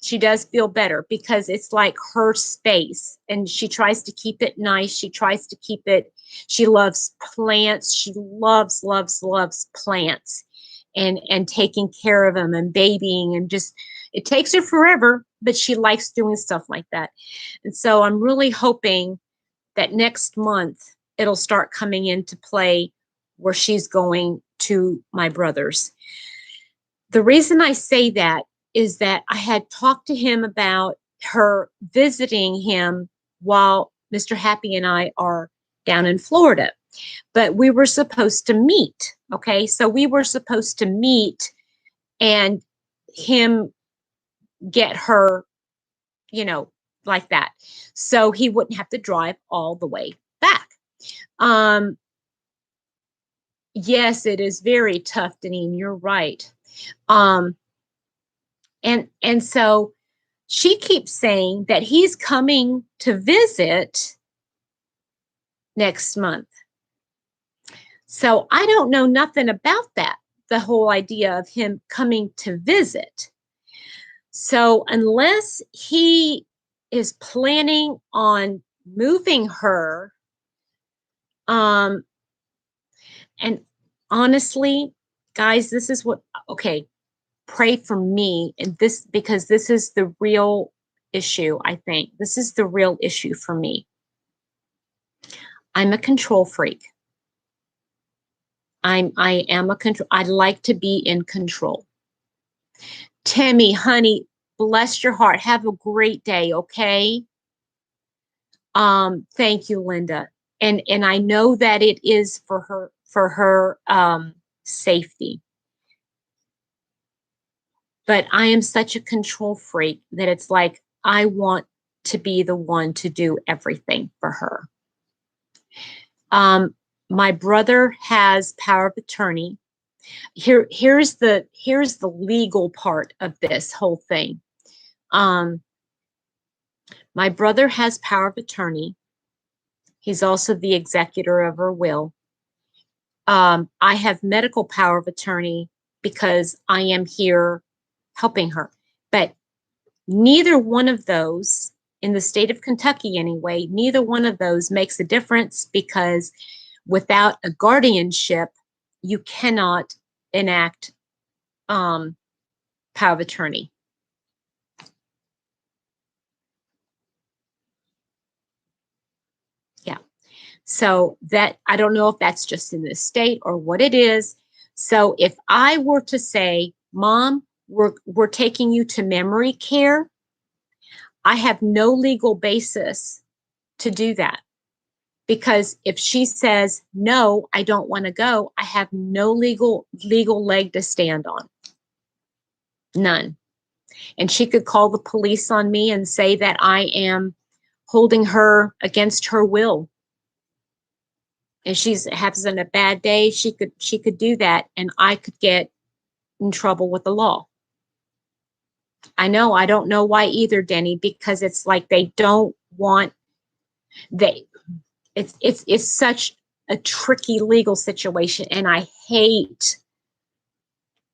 She does feel better because it's like her space, and she tries to keep it nice. She tries to keep it, she loves plants. She loves plants and taking care of them and babying, and just, it takes her forever, but she likes doing stuff like that. And so I'm really hoping that next month it'll start coming into play where she's going to my brother's. The reason I say that is that I had talked to him about her visiting him while Mr. Happy and I are down in Florida. but we were supposed to meet. Okay. So we were supposed to meet and him get her, like that. So he wouldn't have to drive all the way back. Yes, it is very tough, Deneen. You're right. And so she keeps saying that he's coming to visit next month. So I don't know nothing about that, the whole idea of him coming to visit. So unless he is planning on moving her, and honestly, guys, this is what, okay, pray for me and this, because this is the real issue. I think this is the real issue for me. I'm a control freak. I am a control. I like to be in control. Timmy, honey, bless your heart. Have a great day. Okay. Thank you, Linda. And I know that it is for her safety. But I am such a control freak that it's like I want to be the one to do everything for her. My brother has power of attorney. Here's the legal part of this whole thing. My brother has power of attorney. He's also the executor of her will. I have medical power of attorney because I am here helping her. But neither one of those, in the state of Kentucky anyway, neither one of those makes a difference, because without a guardianship, you cannot enact power of attorney. Yeah. So that, I don't know if that's just in this state or what it is. So if I were to say, Mom, we're taking you to memory care, I have no legal basis to do that. Because if she says, no, I don't want to go, I have no legal leg to stand on. None. And she could call the police on me and say that I am holding her against her will. And she's having a bad day, she could do that, and I could get in trouble with the law. I know, I don't know why either, Denny, because it's like they don't want, it's such a tricky legal situation, and I hate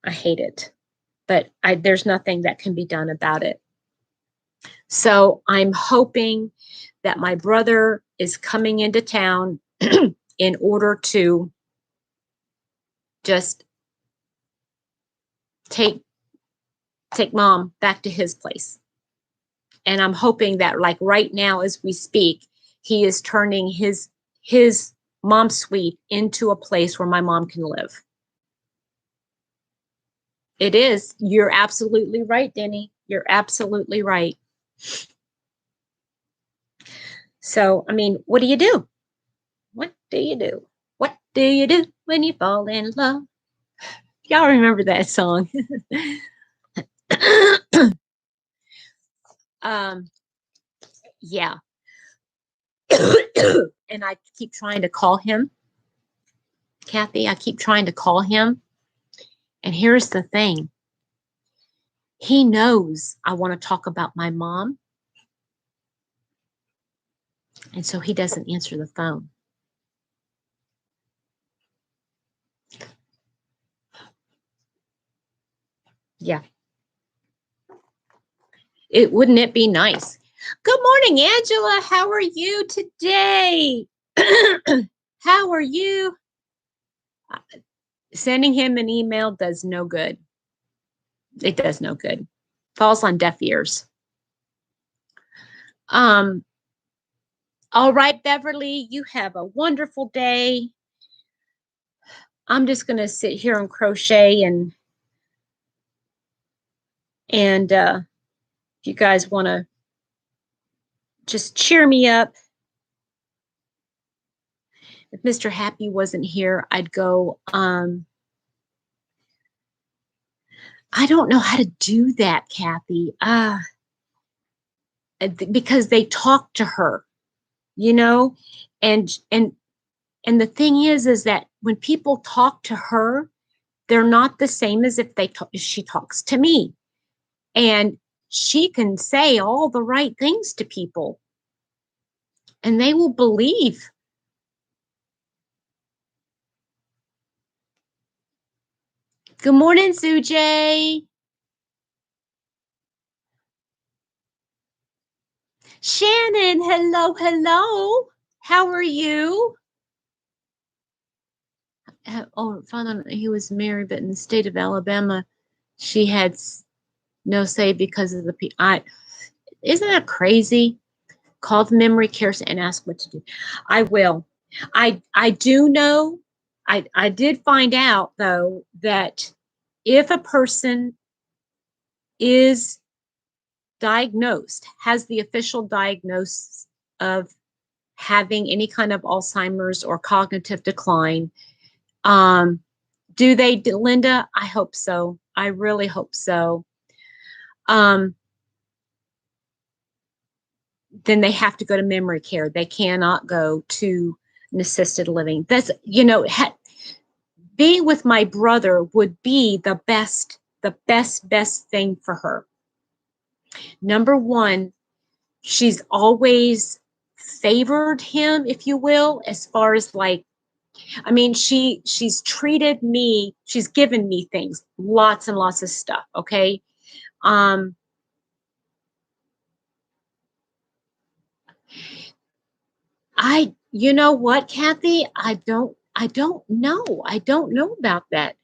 it, but there's nothing that can be done about it. So I'm hoping that my brother is coming into town in order to just take Mom back to his place. And I'm hoping that, like, right now as we speak, he is turning his mom's suite into a place where my mom can live. It is. You're absolutely right, Denny. You're absolutely right. So, I mean, what do you do? What do you do? What do you do when you fall in love? Y'all remember that song? Yeah. And I keep trying to call him. Kathy, I keep trying to call him. And here's the thing. He knows I want to talk about my mom. And so he doesn't answer the phone. Yeah. Wouldn't it be nice? Good morning, Angela. How are you today? How are you? Sending him an email does no good. It does no good. Falls on deaf ears. All right, Beverly, you have a wonderful day. I'm just going to sit here and crochet, and if you guys want to just cheer me up. if Mr. Happy wasn't here, I'd go, I don't know how to do that, Kathy. Because they talk to her, you know, and the thing is that when people talk to her, they're not the same as if she talks to me. And she can say all the right things to people and they will believe. Good morning, Sujay. Shannon, hello, hello. How are you? Found out he was married, but in the state of Alabama, she had no say because of the isn't that crazy? Call the memory care and ask what to do. I will. I do know. I did find out though that if a person is diagnosed, has the official diagnosis of having any kind of Alzheimer's or cognitive decline, do they, Linda? I hope so. I really hope so. Then they have to go to memory care. They cannot go to an assisted living. That's, you know, being with my brother would be the best thing for her. Number one, she's always favored him, if you will, as far as like, I mean, she's treated me, she's given me things, lots and lots of stuff. Okay. You know what, Kathy? I don't know. I don't know about that.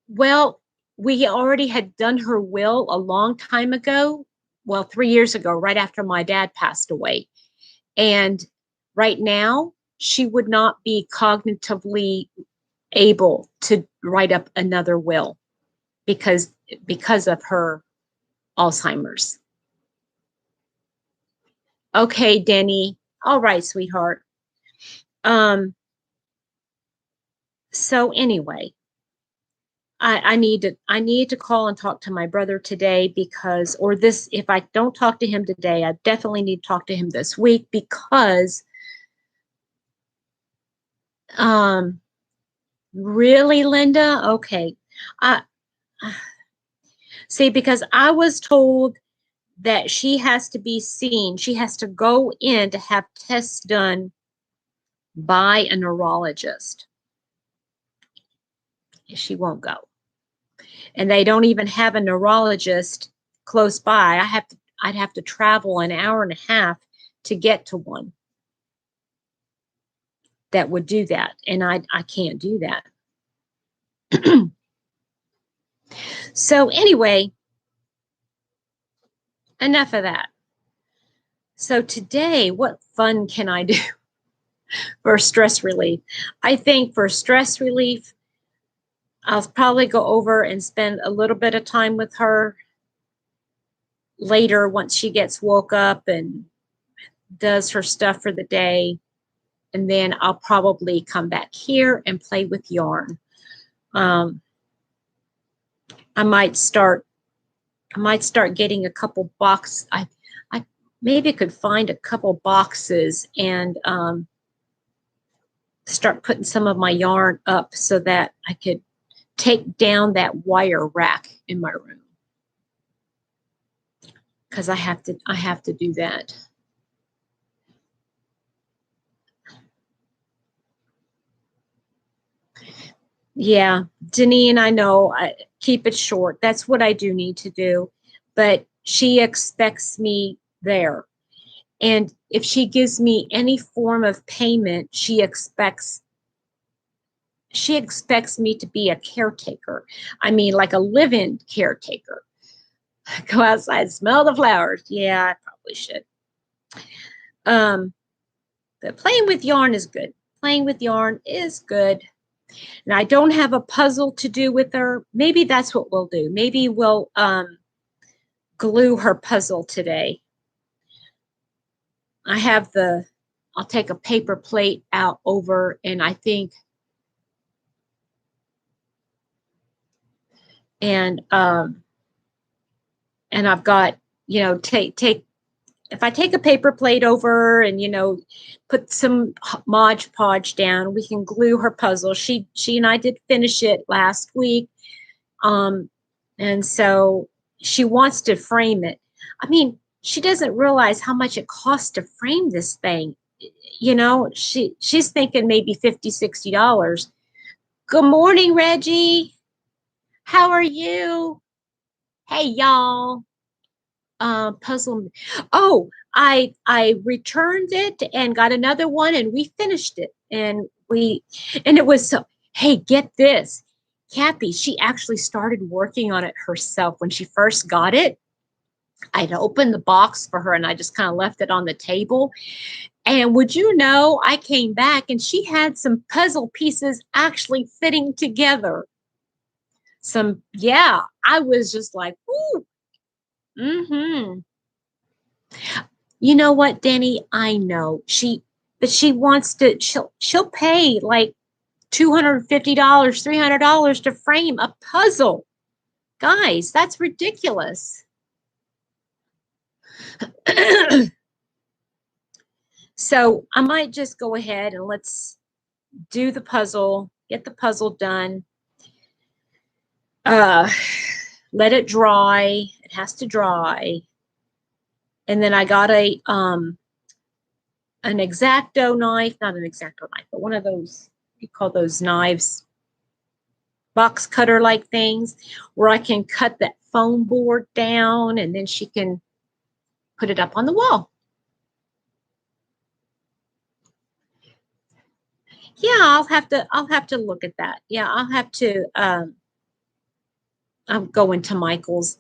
Well, we already had done her will a long time ago. Well, 3 years ago, right after my dad passed away. And right now, she would not be cognitively able to write up another will because of her Alzheimer's. Okay, Denny. All right, sweetheart. So anyway, I need to call and talk to my brother today because, or this, if I don't talk to him today, I definitely need to talk to him this week because, really, Linda? Okay. See, because I was told that she has to be seen. She has to go in to have tests done by a neurologist. She won't go. And they don't even have a neurologist close by. I'd have to travel an hour and a half to get to one that would do that. And I can't do that. So anyway, enough of that. So today, what fun can I do for stress relief? I think for stress relief, I'll probably go over and spend a little bit of time with her later once she gets woke up and does her stuff for the day. And then I'll probably come back here and play with yarn. I might start getting a couple boxes. I maybe could find a couple boxes and start putting some of my yarn up so that I could take down that wire rack in my room. Because I have to do that. Yeah, Denise, I know. Keep it short. That's what I do need to do. But she expects me there. And if she gives me any form of payment, she expects me to be a caretaker. I mean, like a live-in caretaker. Go outside, smell the flowers. Yeah, I probably should. But playing with yarn is good. Playing with yarn is good. And I don't have a puzzle to do with her. Maybe that's what we'll do. Maybe we'll glue her puzzle today. I have I'll take a paper plate out over, and I think, and I've got, if I take a paper plate over and, put some Mod Podge down, we can glue her puzzle. She and I did finish it last week. And so she wants to frame it. I mean, she doesn't realize how much it costs to frame this thing. She's thinking maybe $50, $60. Good morning, Reggie. How are you? Hey, y'all. Puzzle. Oh, I returned it and got another one, and we finished it. And it was so, hey, get this. Kathy, she actually started working on it herself when she first got it. I'd opened the box for her and I just kind of left it on the table. And would you know, I came back and she had some puzzle pieces actually fitting together. I was just like, ooh. Mm-hmm. You know what, Denny? I know but she wants to, she'll pay like $250, $300 to frame a puzzle. Guys, that's ridiculous. So I might just go ahead and let's do the puzzle, get the puzzle done. Let it dry. It has to dry. And then I got an X-Acto knife, not an X-Acto knife, but one of those, you call those knives, box cutter like things, where I can cut that foam board down and then she can put it up on the wall. Yeah, I'll have to look at that. Yeah, I'll have to I'm going to Michael's.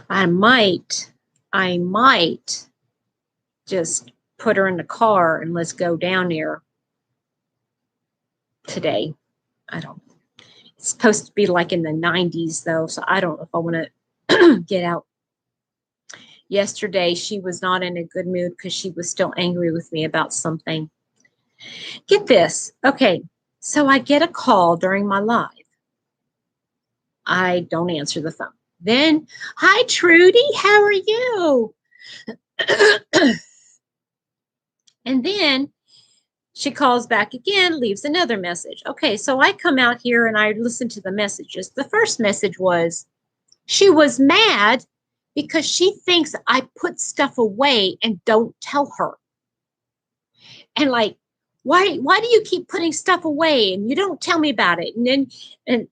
I might just put her in the car and let's go down there today. I don't know. It's supposed to be like in the 90s though, so I don't know if I want to get out. Yesterday, she was not in a good mood because she was still angry with me about something. Get this. Okay, so I get a call during my live. I don't answer the phone. Then, hi, Trudy, how are you? And then she calls back again, leaves another message. Okay, so I come out here and I listen to the messages. The first message was, she was mad because she thinks I put stuff away and don't tell her. And like, why do you keep putting stuff away and you don't tell me about it? And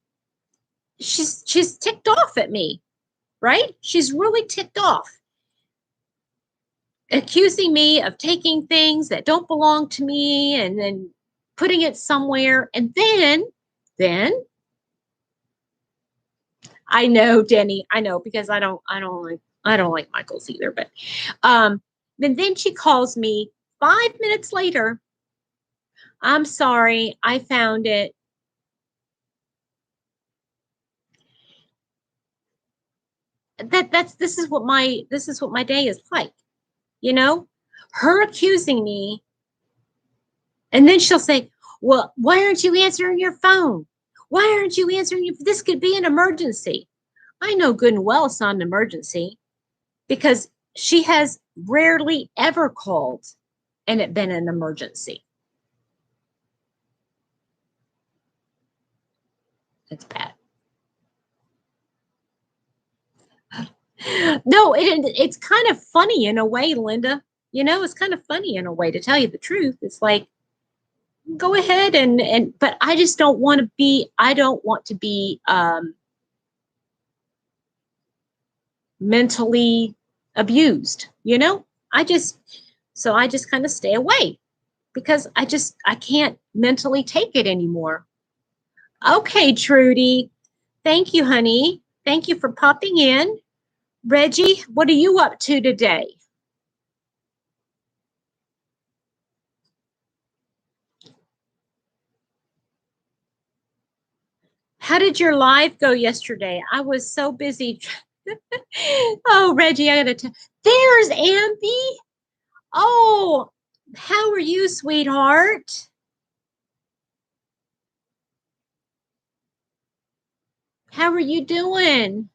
she's ticked off at me, right? She's really ticked off, accusing me of taking things that don't belong to me and then putting it somewhere. And then I know, Denny, I know, because I don't like Michael's either. But then she calls me 5 minutes later. I'm sorry, I found it. This is what my day is like, her accusing me, and then she'll say, well, why aren't you answering your phone? Why aren't you answering? This could be an emergency. I know good and well it's not an emergency because she has rarely ever called and it been an emergency. It's bad. No, it's kind of funny in a way, Linda. It's kind of funny in a way, to tell you the truth. It's like, go ahead but I just don't want to be, mentally abused, I just kind of stay away because I can't mentally take it anymore. Okay, Trudy. Thank you, honey. Thank you for popping in. Reggie, what are you up to today? How did your live go yesterday? I was so busy. Oh, Reggie, I gotta tell. There's Amby. Oh, how are you, sweetheart? How are you doing?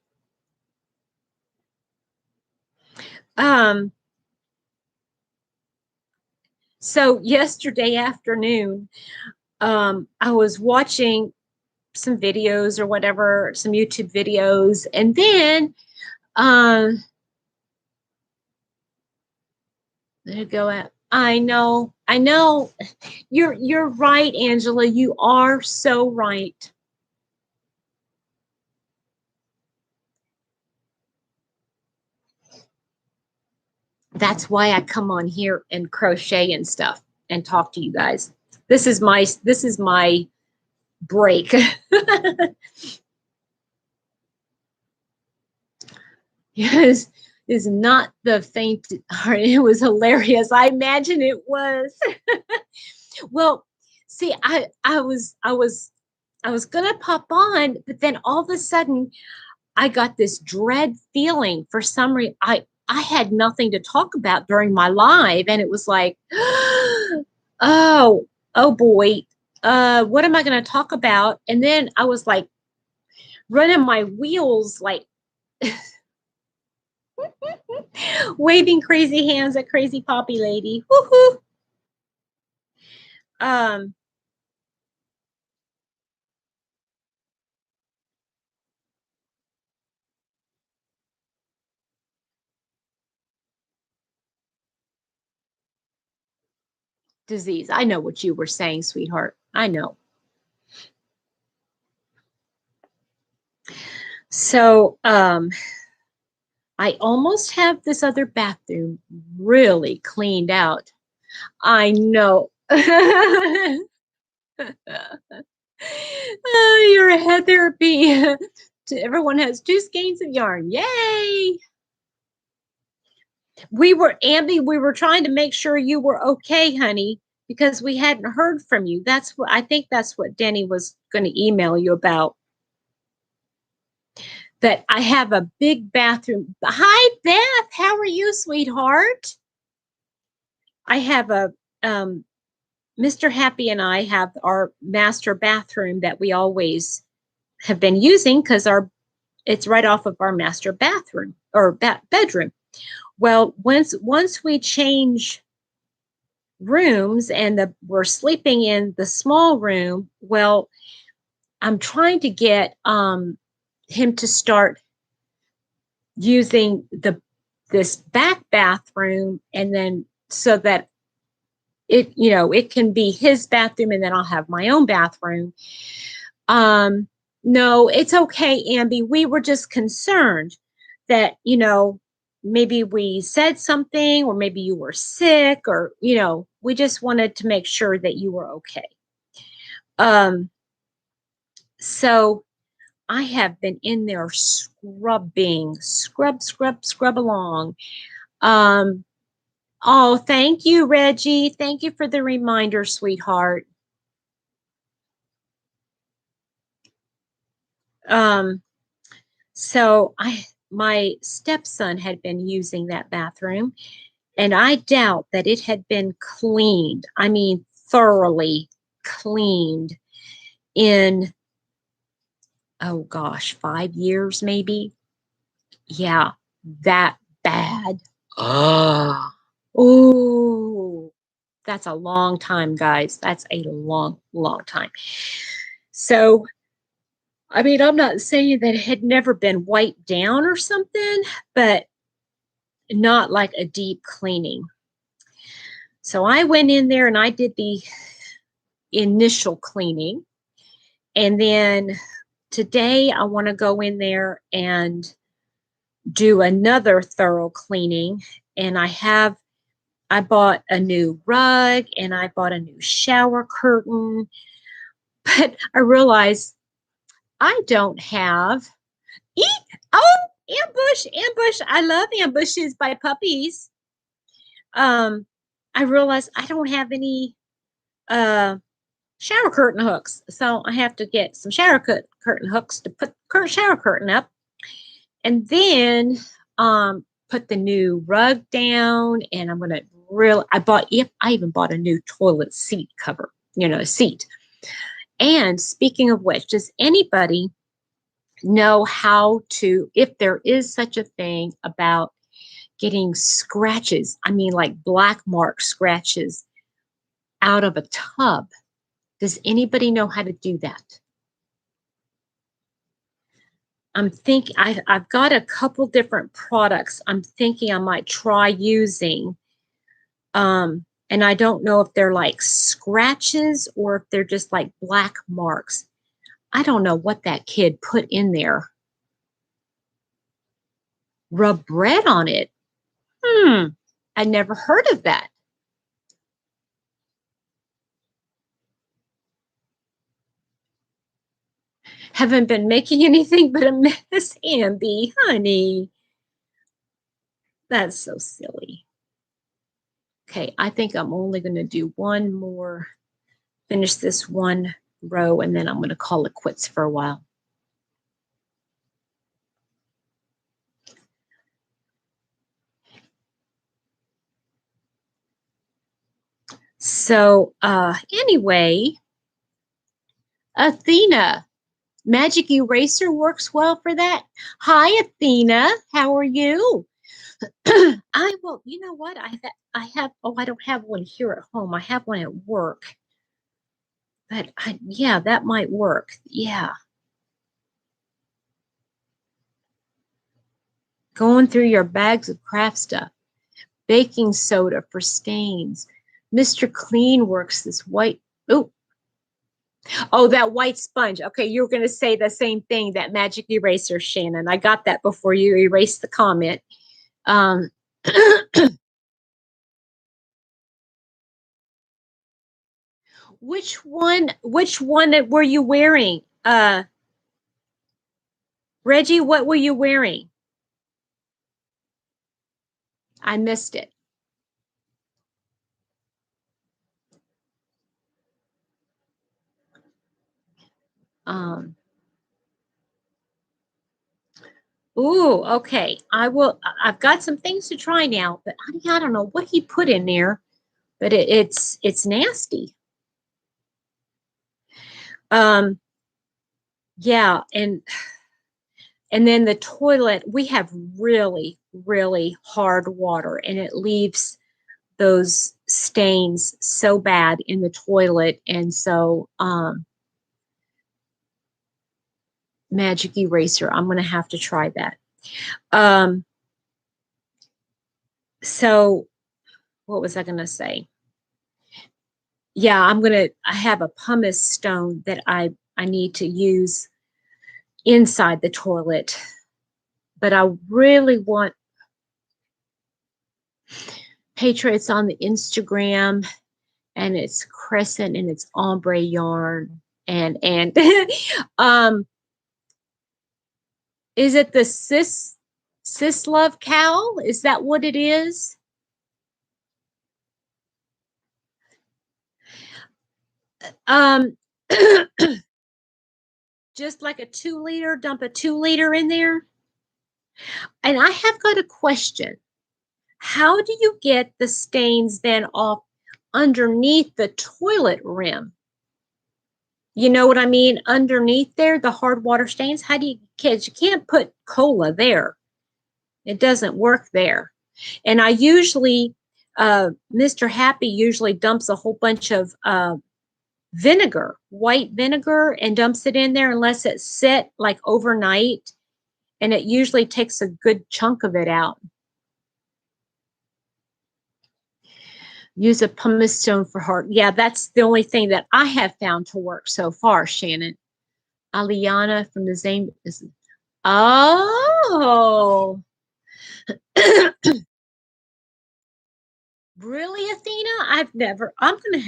Um, so yesterday afternoon, I was watching some videos or whatever, some YouTube videos, and then let it go out. I know. You're right, Angela. You are so right. That's why I come on here and crochet and stuff and talk to you guys. This is my break. Yes, is not the faint heart. It was hilarious. I imagine it was. Well, see, I was gonna pop on, but then all of a sudden I got this dread feeling for some reason. I had nothing to talk about during my live, and it was like, oh boy, what am I going to talk about? And then I was like running my wheels, like waving crazy hands at crazy poppy lady. Woohoo! Um, disease. I know what you were saying, sweetheart. I know. So, I almost have this other bathroom really cleaned out. I know. Oh, you're a head therapy. Everyone has 2 skeins of yarn. Yay! We were trying to make sure you were okay, honey, because we hadn't heard from you. I think that's what Denny was going to email you about. That I have a big bathroom. Hi, Beth. How are you, sweetheart? I have Mr. Happy and I have our master bathroom that we always have been using because it's right off of our master bathroom or bedroom. Well, once we change rooms and we're sleeping in the small room, well, I'm trying to get him to start using this back bathroom, and then so that it can be his bathroom, and then I'll have my own bathroom. No, it's okay, Amby. We were just concerned that, maybe we said something, or maybe you were sick, or, we just wanted to make sure that you were okay. So I have been in there scrubbing, scrub along. Oh, thank you, Reggie. Thank you for the reminder, sweetheart. So my stepson had been using that bathroom, and I doubt that it had been cleaned. I mean, thoroughly cleaned in, oh gosh, 5 years maybe. Yeah, that bad. Oh, that's a long time, guys. That's a long, long time. So, I mean, I'm not saying that it had never been wiped down or something, but not like a deep cleaning. So I went in there and I did the initial cleaning. And then today I want to go in there and do another thorough cleaning. And I bought a new rug and I bought a new shower curtain. But I realized I don't have eat. Oh, ambush. I love ambushes by puppies. I realized I don't have any shower curtain hooks. So I have to get some shower curtain hooks to put shower curtain up. And then put the new rug down, and I'm gonna I even bought a new toilet seat cover, seat. And speaking of which, does anybody know how to, if there is such a thing about getting scratches, I mean like black mark scratches out of a tub? Does anybody know how to do that? I'm thinking I've got a couple different products I'm thinking I might try using. And I don't know if they're like scratches or if they're just like black marks. I don't know what that kid put in there. Rub bread on it. I never heard of that. Haven't been making anything but a mess, Amby, honey. That's so silly. Okay, I think I'm only going to do one more, finish this one row, and then I'm going to call it quits for a while. So anyway, Athena, Magic Eraser works well for that. Hi, Athena. How are you? I will, you know what? I have, oh, I don't have one here at home. I have one at work. But yeah, that might work. Yeah. Going through your bags of craft stuff. Baking soda for stains. Mr. Clean works this white. Oh, that white sponge. Okay, you were going to say the same thing, that magic eraser, Shannon. I got that before you erased the comment. Which one were you wearing? Reggie, what were you wearing? I missed it. Ooh, okay. I've got some things to try now, but I don't know what he put in there, but it's nasty. Yeah, and then the toilet, we have really, really hard water, and it leaves those stains so bad in the toilet. And so magic eraser, I'm going to have to try that. So what was I going to say? Yeah, I have a pumice stone that I need to use inside the toilet, but I really want Petra. It's on the Instagram, and it's crescent, and it's ombre yarn, and is it the sis love cowl? Is that what it is? Just like a 2-liter, dump a 2-liter in there. And I have got a question. How do you get the stains then off underneath the toilet rim? You know what I mean? Underneath there, the hard water stains. How do you, kids? You can't put cola there. It doesn't work there. And I usually, Mr. Happy usually dumps a whole bunch of vinegar, white vinegar, and dumps it in there and lets it sit like overnight. And it usually takes a good chunk of it out. Use a pumice stone for heart. Yeah, that's the only thing that I have found to work so far, Shannon. Aliana from the same. Oh. Really, Athena? I'm gonna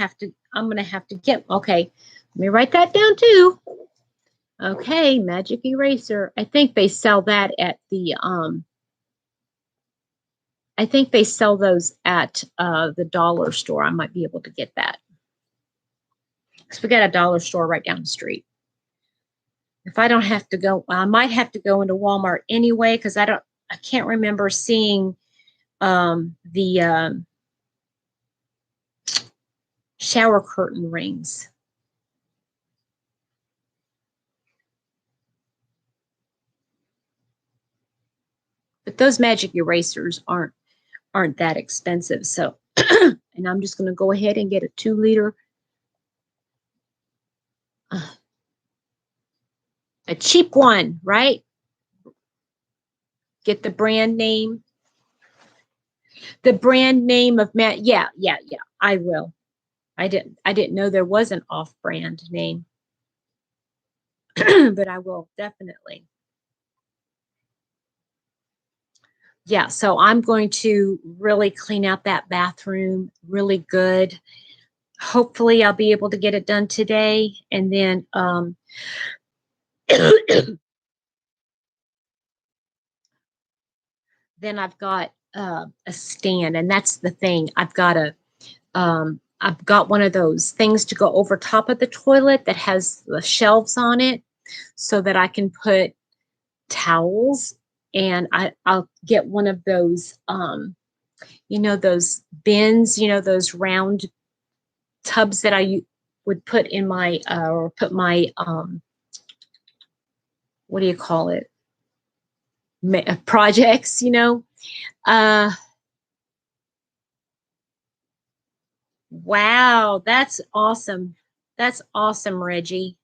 have to get, okay. Let me write that down too. Okay, magic eraser. I think they sell that at the I think they sell those at the dollar store. I might be able to get that. Because we got a dollar store right down the street. If I don't have to go, I might have to go into Walmart anyway, because I can't remember seeing the shower curtain rings. But those magic erasers aren't that expensive. So, and I'm just going to go ahead and get a 2-liter, a cheap one, right? Get the brand name. The brand name of yeah. I will. I didn't know there was an off-brand name, but I will definitely. Yeah, so I'm going to really clean out that bathroom really good. Hopefully I'll be able to get it done today. And then then I've got a stand, and that's the thing. I've got one of those things to go over top of the toilet that has the shelves on it so that I can put towels, and I'll get one of those those bins, those round tubs that I would put in my or put my what do you call it, projects, wow, that's awesome. That's awesome, Reggie.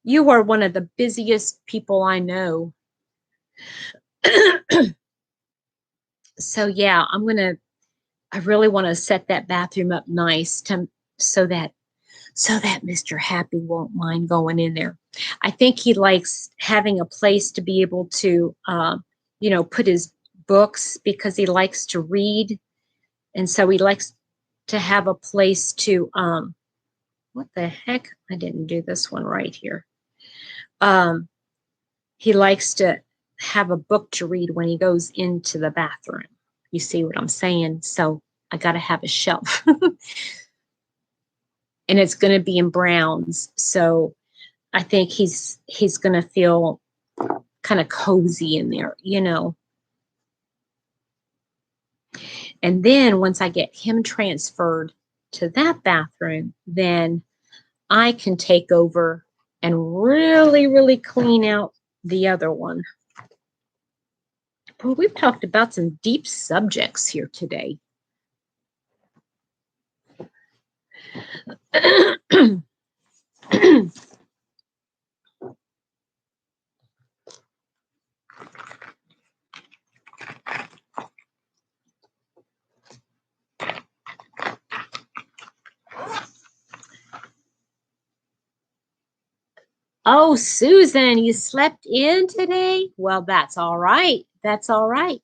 You are one of the busiest people I know. So yeah, I really want to set that bathroom up nice so that Mr. Happy won't mind going in there. I think he likes having a place to be able to put his books, because he likes to read. And so he likes to have a place to what the heck? I didn't do this one right here. He likes to have a book to read when he goes into the bathroom. You see what I'm saying? So I got to have a shelf. And it's going to be in browns. So I think he's going to feel kind of cozy in there, And then once I get him transferred to that bathroom, then I can take over and really, really clean out the other one. Well, we've talked about some deep subjects here today. Oh, Susan, you slept in today? Well, that's all right. That's all right.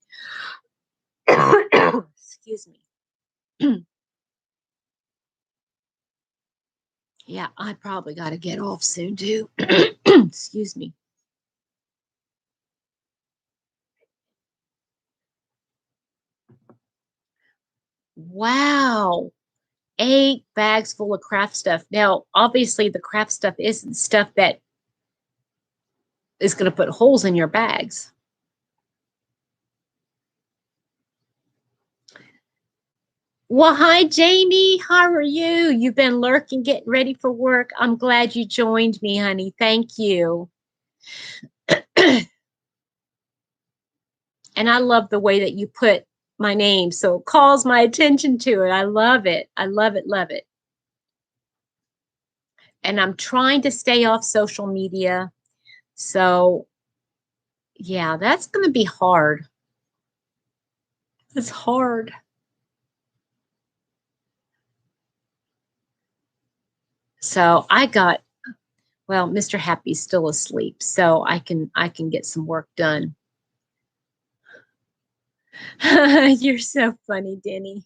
Excuse me. Yeah, I probably got to get off soon too. Excuse me. Wow. 8 bags full of craft stuff. Now, obviously, the craft stuff isn't stuff that is going to put holes in your bags. Well, hi, Jamie. How are you? You've been lurking, getting ready for work. I'm glad you joined me, honey. Thank you. And I love the way that you put my name, so it calls my attention to it. I love it. I love it, love it. And I'm trying to stay off social media. So, yeah, that's going to be hard. It's hard. So well, Mr. Happy's still asleep, so I can get some work done. You're so funny, Denny.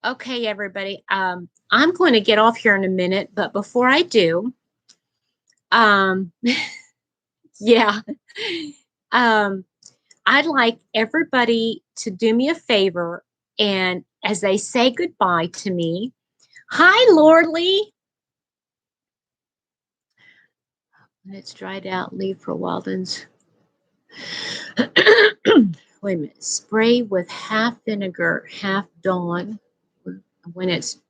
Okay, everybody. I'm going to get off here in a minute, but before I do, yeah, I'd like everybody to do me a favor, and as they say goodbye to me, hi, Lordly. When it's dried out, leave for a while, then wait a minute. Spray with half vinegar, half Dawn. When it's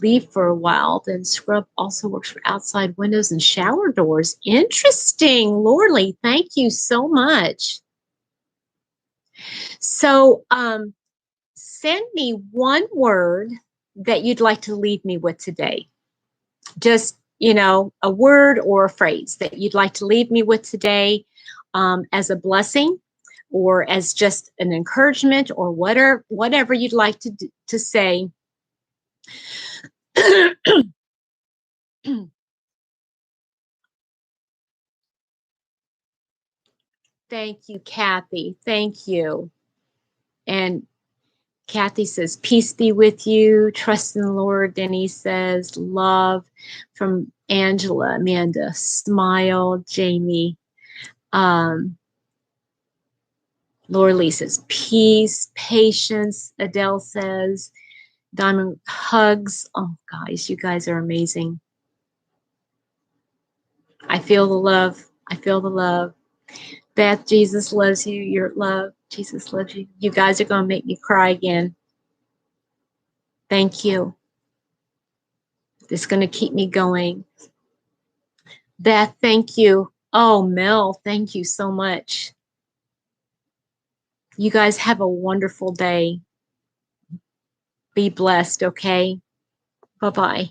leave for a while, then scrub also works for outside windows and shower doors. Interesting, Lordly. Thank you so much. So, send me one word that you'd like to leave me with today. Just, a word or a phrase that you'd like to leave me with today, as a blessing or as just an encouragement, or whatever you'd like to say. Thank you, Kathy. Thank you. And Kathy says, peace be with you. Trust in the Lord. Denise says, love from Angela, Amanda, smile, Jamie. Laura Lee says, peace, patience. Adele says, Diamond hugs. Oh, guys, you guys are amazing. I feel the love. I feel the love. Beth, Jesus loves you. Your love. Jesus loves you. You guys are going to make me cry again. Thank you. It's going to keep me going. Beth, thank you. Oh, Mel, thank you so much. You guys have a wonderful day. Be blessed, okay? Bye-bye.